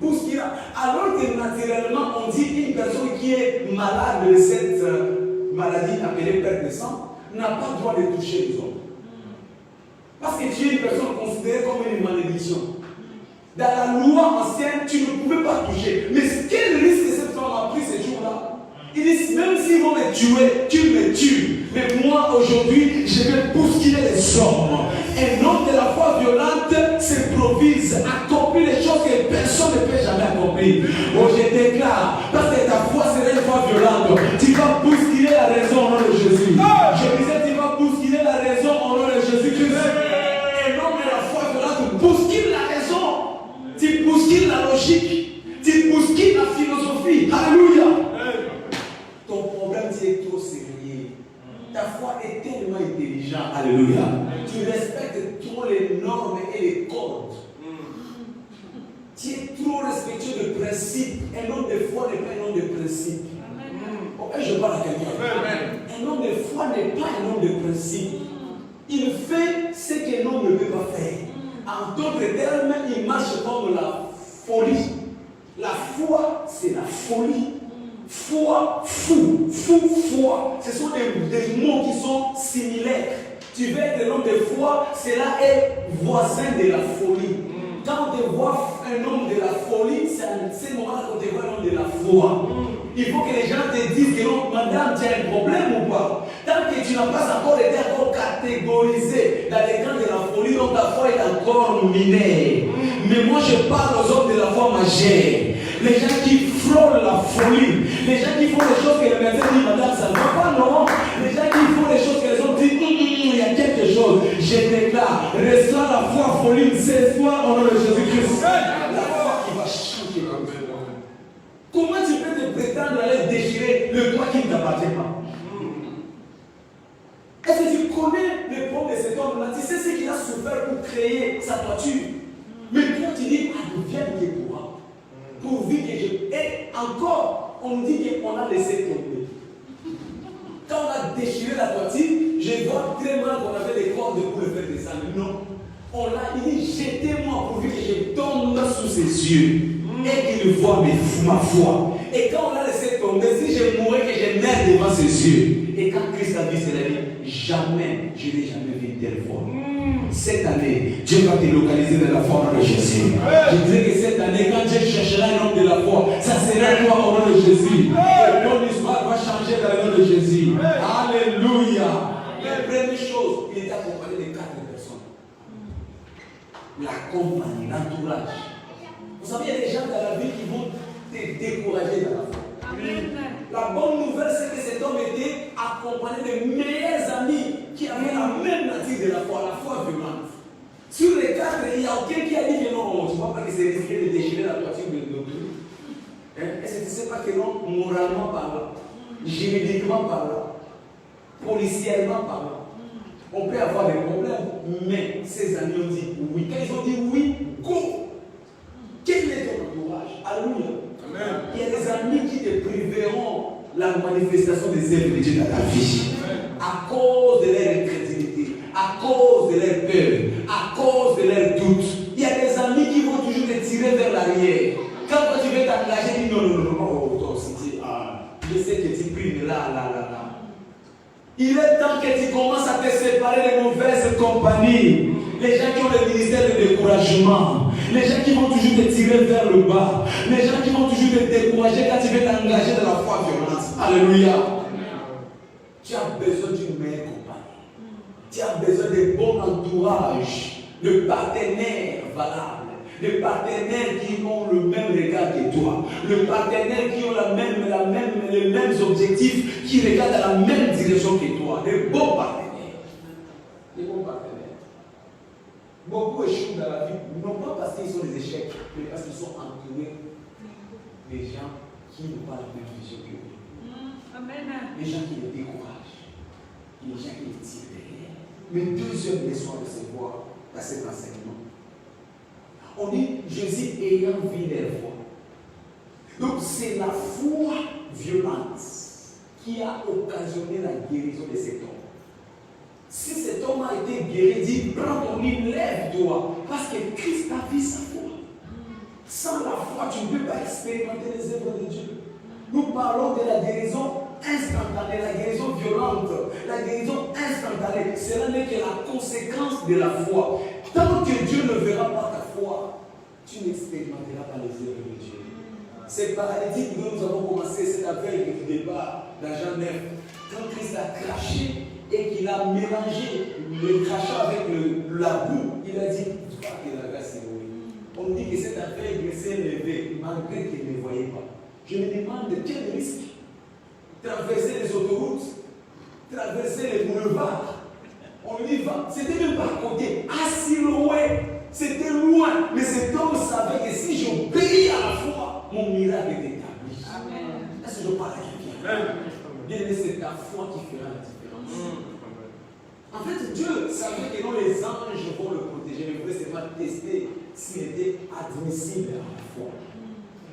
Bousculant. Alors que naturellement, on dit qu'une personne qui est malade de cette maladie appelée perte de sang n'a pas le droit de toucher les hommes. Parce que tu es une personne considérée comme une malédiction. Dans la loi ancienne, tu ne pouvais pas toucher. Mais quel risque cette femme a pris ce jour-là? Ils disent, même s'ils vont me tuer, tu me tues. Mais moi, aujourd'hui, je vais bousculer les hommes. Un homme de la foi violente s'improvise, accomplit les choses que personne ne peut jamais accomplir. Oh, je déclare, parce que ta foi sera une foi violente, tu vas bousculer la raison au nom de Jésus. Je disais, tu vas bousculer la raison au nom de Jésus-Christ. Un homme de la foi violente bouscule la raison, tu bouscules la logique, tu bouscules la philosophie. Alléluia. Ton problème, tu es trop sérieux. Ta foi est tellement intelligente. Alléluia. Tu respectes trop les normes et les codes. Tu es trop respectueux de principes. Un homme de foi n'est pas un homme de principes. Okay, je parle à quelqu'un. Un homme de foi n'est pas un homme de principes. Il fait ce qu'un homme ne peut pas faire. En d'autres termes, il marche comme la folie. La foi, c'est la folie. Foi, fou, foi. Ce sont des mots qui sont similaires. Tu veux être un homme de foi, cela est voisin de la folie. Quand on te voit un homme de la folie, c'est le moment qu'on te voit un homme de la foi. Il faut que les gens te disent que non, madame, tu as un problème ou pas? Tant que tu n'as pas encore été catégorisé dans les camps de la folie, donc ta foi est encore mineure. Mais moi je parle aux hommes de la foi majeure. Les gens qui frôlent la folie. Les gens qui font des choses que le médecin dit, madame, ça ne va pas, non? Les gens qui font des choses que les autres disent, il y a quelque chose. Je déclare, restaure la foi folie, c'est toi au nom de Jésus-Christ. La foi qui va changer. Comment tu peux te prétendre aller déchirer le toit qui ne t'appartient pas? Est-ce que tu connais le problème de cet homme-là? Tu sais ce qu'il a souffert pour créer sa toiture. Mais toi tu dis, advienne que pourra. Pourvu que je... Et encore, on dit qu'on a laissé tomber. Quand on a déchiré la toiture, je vois très mal qu'on avait des cordes pour le faire descendre. Non. On l'a dit, jetez-moi pourvu que je tombe sous ses yeux. Et qu'il voit ma foi. Et quand on l'a laissé tomber, si je mourais, que je meurs devant ses yeux. Et quand Christ a vu cela, dit, jamais, je n'ai jamais vu une telle foi. Cette année, Dieu va te localiser dans la foi de Jésus. Je disais que cette année, quand Dieu cherchera un homme de la foi, ça sera toi au nom de Jésus. Et ton histoire va changer dans le nom de Jésus. Alléluia. La première chose, il était accompagné de 4 personnes. la compagnie, l'entourage. Vous savez, il y a des gens dans la vie qui vont te décourager dans la foi. La bonne nouvelle, c'est que cet homme était accompagné de meilleurs amis qui avaient la même nature de la foi violente. Sur les quatre, il n'y a aucun qui a dit que non, tu ne vois pas que c'est risqué de déchirer la toiture de l'autre. Est-ce que tu ne sais pas que non, moralement parlant, juridiquement parlant, policièrement parlant, on peut avoir des problèmes, mais ces amis ont dit oui. Quand ils ont dit oui, go! Quel est ton entourage? Alléluia. Amen. Il y a des amis qui te priveront la manifestation des œuvres de Dieu dans ta vie. À cause de leur incrédulité, à cause de leur peur, à cause de leurs doutes. Il y a des amis qui vont toujours te tirer vers l'arrière. Quand tu veux t'engager, dis non, oh, toi aussi, je sais que tu pries, mais là. Il est temps que tu commences à te séparer des mauvaises compagnies. Les gens qui ont le ministère de découragement, les gens qui vont toujours te tirer vers le bas, les gens qui vont toujours te décourager quand tu veux t'engager dans la foi violente. Alléluia. Tu as besoin d'une meilleure compagnie. Tu as besoin de bon entourage, de partenaires valables. Les partenaires qui ont le même regard que toi, les partenaires qui ont les mêmes objectifs, qui regardent dans la même direction que toi, les bons partenaires. Les bons partenaires. Beaucoup échouent dans la vie, non pas parce qu'ils ont des échecs, mais parce qu'ils sont entourés des gens qui n'ont pas la même vision que eux. Amen. Les gens qui les découragent, les gens qui les tirent derrière. Mais deuxième leçon de se voir dans cet enseignement. On dit Jésus ayant vu leur foi. Donc c'est la foi violente qui a occasionné la guérison de cet homme. Si cet homme a été guéri, dit prends ton lit, lève-toi. Parce que Christ a vu sa foi. Sans la foi, tu ne peux pas expérimenter les œuvres de Dieu. Nous parlons de la guérison instantanée, la guérison violente, la guérison instantanée. Cela n'est que la conséquence de la foi. Tant que Dieu ne verra pas ta foi, tu n'expérimenteras pas les œuvres de Dieu. C'est paralytique que nous avons commencé cette affaire du départ dans Jean 9. Quand Christ a craché et qu'il a mélangé le crachat avec la boue, il a dit, que la grâce est louée. On dit que cette affaire s'est levée malgré qu'il ne voyait pas. Je me demande quel risque. Traverser les autoroutes, traverser les boulevards. On y va. C'était même pas à côté, assis loin. C'était loin. Mais cet homme savait que si j'obéis à la foi, mon miracle est établi. Amen. Est-ce que je parle à quelqu'un? Bien aimé, c'est ta foi qui fera la différence. En fait, Dieu savait que non, les anges vont le protéger. Mais il voulait seulement tester s'il était admissible à la foi.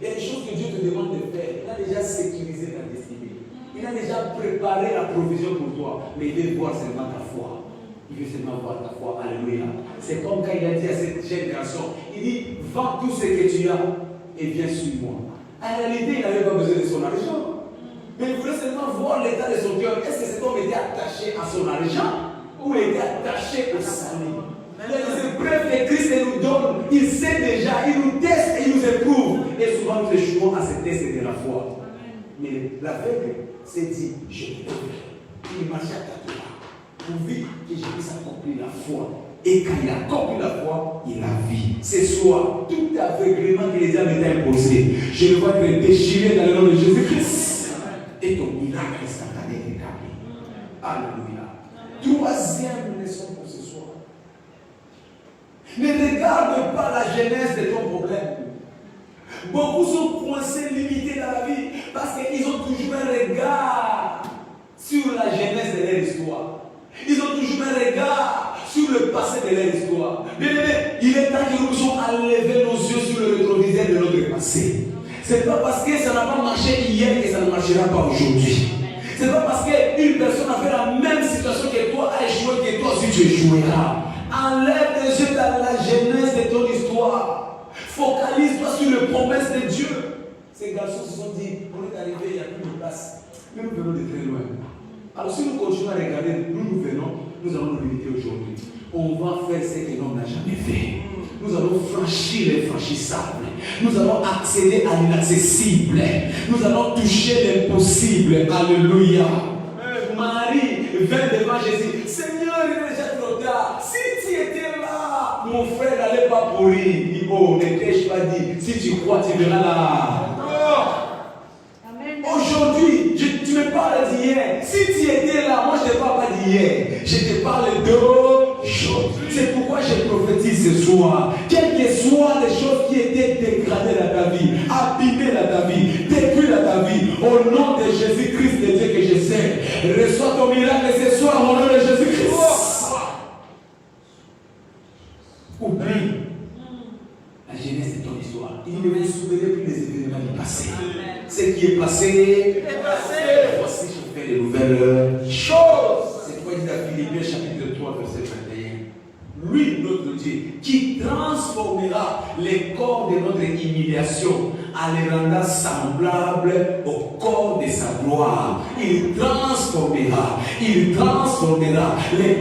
Il y a des choses que Dieu te demande de faire. Il a déjà sécurisé ta destinée. Il a déjà préparé la provision pour toi. Mais il veut voir seulement ta foi. Il veut seulement voir ta foi. Alléluia. C'est comme quand il a dit à cette jeune garçon, il dit, vends tout ce que tu as et viens sur moi. En réalité, il n'avait pas besoin de son argent. Mais il voulait seulement voir l'état de son cœur. Est-ce que cet homme était attaché à son argent ou était attaché au salut? Les épreuves que Christ nous donne, il sait déjà, il nous teste et il nous éprouve. Et souvent nous échouons à ce test de la foi. Mais l'aveugle s'est dit, je vais le faire. Il marchait à 4 pas. Pourvu que je puisse accomplir la foi. Et quand il a accompli la foi, il a vu. Ce soir, tout aveuglement que les hommes étaient imposé, je le vois te déchirer dans le nom de Jésus-Christ. Et ton miracle instantané est établi. Alléluia. Troisième leçon pour ce soir. Ne regarde pas la genèse de ton problème. Beaucoup sont coincés, limités dans la vie parce qu'ils ont toujours un regard sur la genèse de leur histoire. Ils ont toujours un regard sur le passé de leur histoire. Bien aimé, il est temps que nous puissions enlever nos yeux sur le rétroviseur de notre passé. Ce n'est pas parce que ça n'a pas marché hier que ça ne marchera pas aujourd'hui. Ce n'est pas parce qu'une personne a fait la même situation que toi a échoué que toi aussi tu échoueras. Enlève les yeux dans la genèse de ton histoire. Focalise-toi sur les promesses de Dieu. Ces garçons se sont dit, on est arrivé, il n'y a plus de place. Mais nous venons de très loin. Alors si nous continuons à regarder, nous venons, nous allons nous limiter aujourd'hui. On va faire ce que l'homme n'a jamais fait. Nous allons franchir l'infranchissable. Nous allons accéder à l'inaccessible. Nous allons toucher l'impossible. Alléluia. Marie vint devant Jésus. Seigneur, il est déjà trop tard. Si tu étais là, mon mon frère n'allait pas pourrir. Il dit, oh, ne t'ai-je pas dit, si tu crois, tu verras là. Aujourd'hui, tu me parles d'hier. Si tu étais là, moi je ne te parle pas d'hier. Je te parle d'aujourd'hui. C'est pourquoi je prophétise ce soir. Quelles que soient les choses qui étaient dégradées dans ta vie, abîmées dans ta vie, détruites dans ta vie, au nom de Jésus-Christ, de Dieu que je sais, reçois ton miracle ce soir au nom de Jésus-Christ. Oublie la jeunesse de ton histoire. Il ne vous souvenez plus des événements du passé. Ce qui est passé, voici je fais de nouvelles choses. C'est pourquoi il dit dans Philippiens chapitre 3 verset 21. Lui, notre Dieu, qui transformera les corps de notre humiliation en les rendant semblables au corps de sa gloire. Il transformera les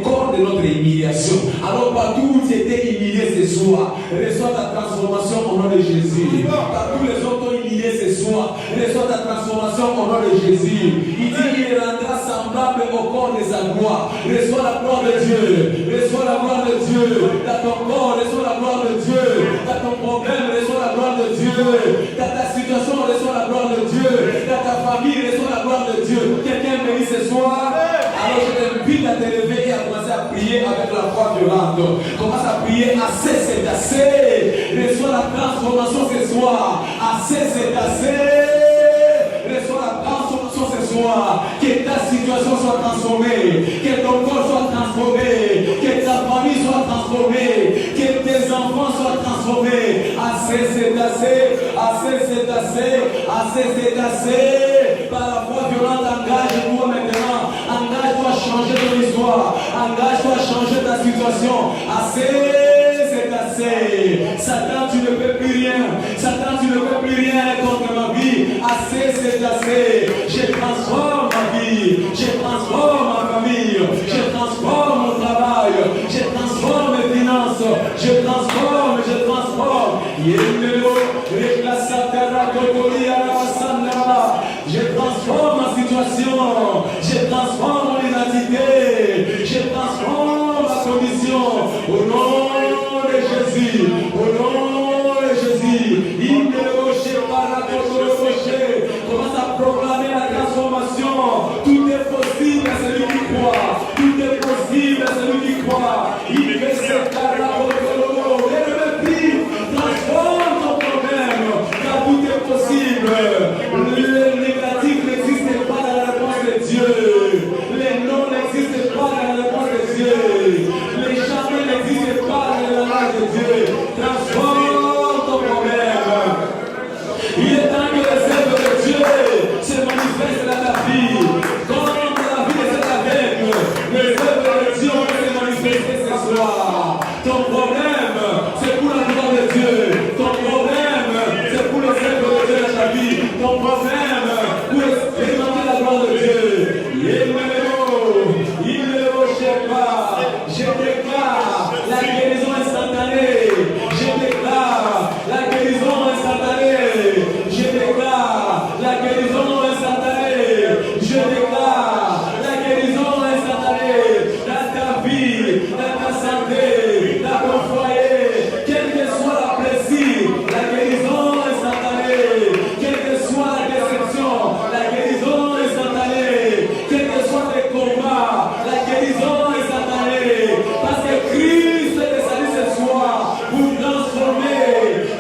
corps de notre humiliation. Alors partout où tu étais humilié ce soir, reçois ta transformation au nom de Jésus. Partout les autres t'ont humilié ce soir, reçois ta transformation au nom de Jésus. Il dit qu'il rendra semblable au corps de sa gloire. Reçois la gloire de Dieu. Reçois la gloire de Dieu. Dans ton corps, reçois la gloire de Dieu. Dans ton problème, reçois la gloire de Dieu. Dans ta situation, reçois la gloire de Dieu. Dans ta famille, reçois la gloire de Dieu. Quelqu'un bénit ce soir. Alors je t'invite à te lever et à commencer à prier avec la foi violente. Commence à prier. Assez, c'est assez. Reçois la transformation ce soir. Assez, c'est assez. Reçois la transformation ce soir. Que ta situation soit transformée. Que ton corps soit transformé. Que ta famille soit transformée. Que tes enfants soient transformés. Assez, c'est assez. Assez, c'est assez. Assez, c'est assez. Par la foi violente, engage-toi maintenant. Engage-toi à changer ton histoire. Engage-toi à changer ta situation. Assez. Satan, tu ne peux plus rien. Satan, tu ne peux plus rien contre ma vie. Assez, c'est assez. Je transforme ma vie. Je transforme ma famille. Je transforme mon travail. Je transforme mes finances. Je transforme. Je transforme ma situation. Je transforme mon identité. Je transforme ma condition. Au nom de Jésus. Au nom de Jésus. Commence à proclamer la transformation. Tout est possible à celui qui croit. Tout est possible à celui qui croit. Il fait cette transforme ton problème. Car tout est possible. Le négatif n'existe pas dans la réponse de Dieu. Les non n'existent pas dans la réponse de Dieu. Les jamais n'existent pas dans la réponse de Dieu. Transforme ton problème. Il est temps que les œuvres de Dieu se manifestent dans ta vie. Quand la vie est avec, les œuvres de Dieu vont se manifester ce soir. Ton problème, c'est pour la gloire de Dieu. Ton problème, c'est pour les œuvres de Dieu dans ta vie. Ton problème, pour expérimenter la gloire de Dieu. Je déclare la guérison instantanée. Je déclare la guérison instantanée. Je déclare la guérison instantanée. Je déclare la guérison instantanée dans ta vie, dans ta santé, dans ton foyer. Quelle que soit la blessure, la guérison instantanée. Quelle que soit la déception, la guérison instantanée. Quel que soit les combats, la guérison instantanée. Parce que Christ est descendu ce soir pour transformer.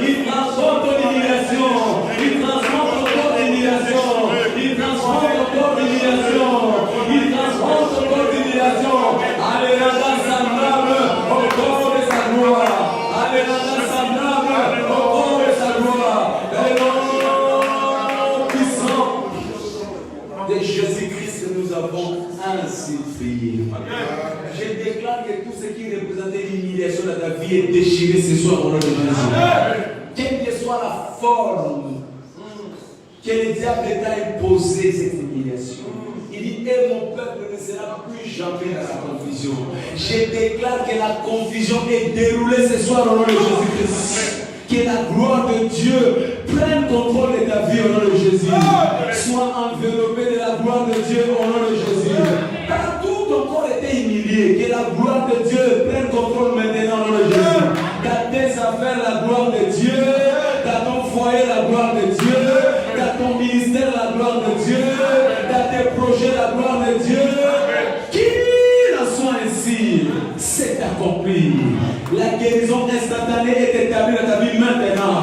Il transforme ton humiliation. Il transforme ton corps d'humiliation. Il transforme ton corps d'humiliation. Il transforme ton corps d'humiliation. En les rendant semblable au corps de sa gloire. En les rendant semblable au corps de sa gloire. Le nom puissant de Jésus-Christ que nous avons ainsi prié. Je déclare que tout ce qui représentait l'humiliation dans ta vie est déchiré ce soir au nom de Jésus. Quelle que soit la forme que le diable t'a imposé cette humiliation. Il dit, et mon peuple ne sera plus jamais dans la confusion. Je déclare que la confusion est déroulée ce soir au nom de Jésus-Christ. Que la gloire de Dieu prenne contrôle de ta vie au nom de Jésus. Sois enveloppé de la gloire de Dieu au nom de Jésus. Partout ton corps était humilié. Que la gloire de Dieu prenne contrôle maintenant au nom de Jésus. Dieu. Dans ton ministère, la gloire de Dieu. Dans tes projets, la gloire de Dieu. Qu'il en soit ainsi, c'est accompli. La guérison instantanée est établie dans ta vie maintenant.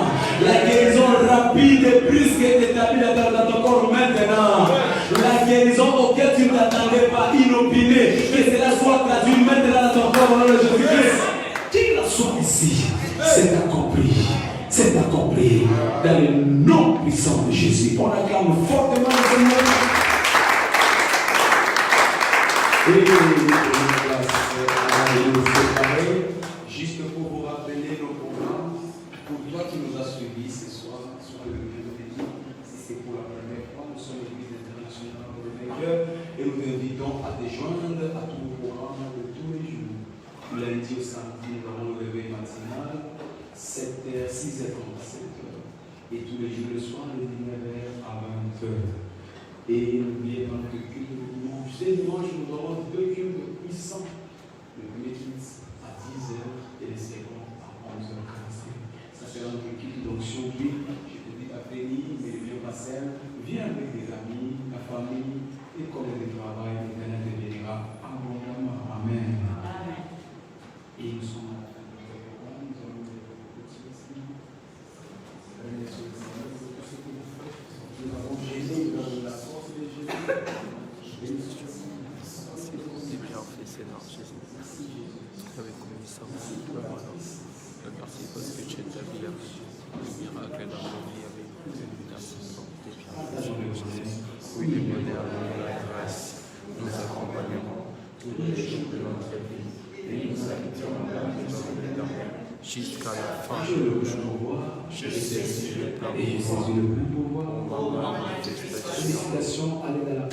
La guérison rapide et brusque est établie dans ton corps maintenant. La guérison auquel tu ne t'attendais pas, inopinée, que cela soit traduit maintenant dans ton corps au nom de Jésus-Christ. Qu'il en soit ici, c'est accompli. C'est accompli dans le nom puissant de Jésus. On acclame fortement le Seigneur. Et nous séparer, juste pour vous rappeler nos programmes. Pour toi qui nous as suivis ce soir, sois le bienvenu. Si c'est pour la première fois, nous sommes l'Église internationale de Vainqueur et nous t'invitons à te joindre à tous nos programmes de tous les jours. Du lundi au samedi, nous avons le réveil matinal, 7h, 6h30 à 7h. Et tous les jours le soir, de 19h à 20h. Et n'oubliez pas que le culte de dimanche, c'est dimanche, nous avons 2 cultes puissants. Le premier culte à 10h et le second à 11h45. Ça sera notre culte d'onction d'huile. Je te dis à venir, mais viens passer, viens avec des amis, la famille, et collègues de travail, l'Éternel te bénira abondamment. Amen. Et nous sommes à la fin de notre programme, nous allons les petits ici. Nous avons Jésus dans la force de Jésus. Avec connaissance, merci parce que tu es ta vie avec le miracle dans nos vies avec ta santé. Oui, le bonheur, la grâce, nous accompagnerons tous les jours de notre vie et nous habiterons dans la maison de l'Éternel jusqu'à la fin de nos jours. Je sais si le plein pouvoir, Félicitations, allez dans la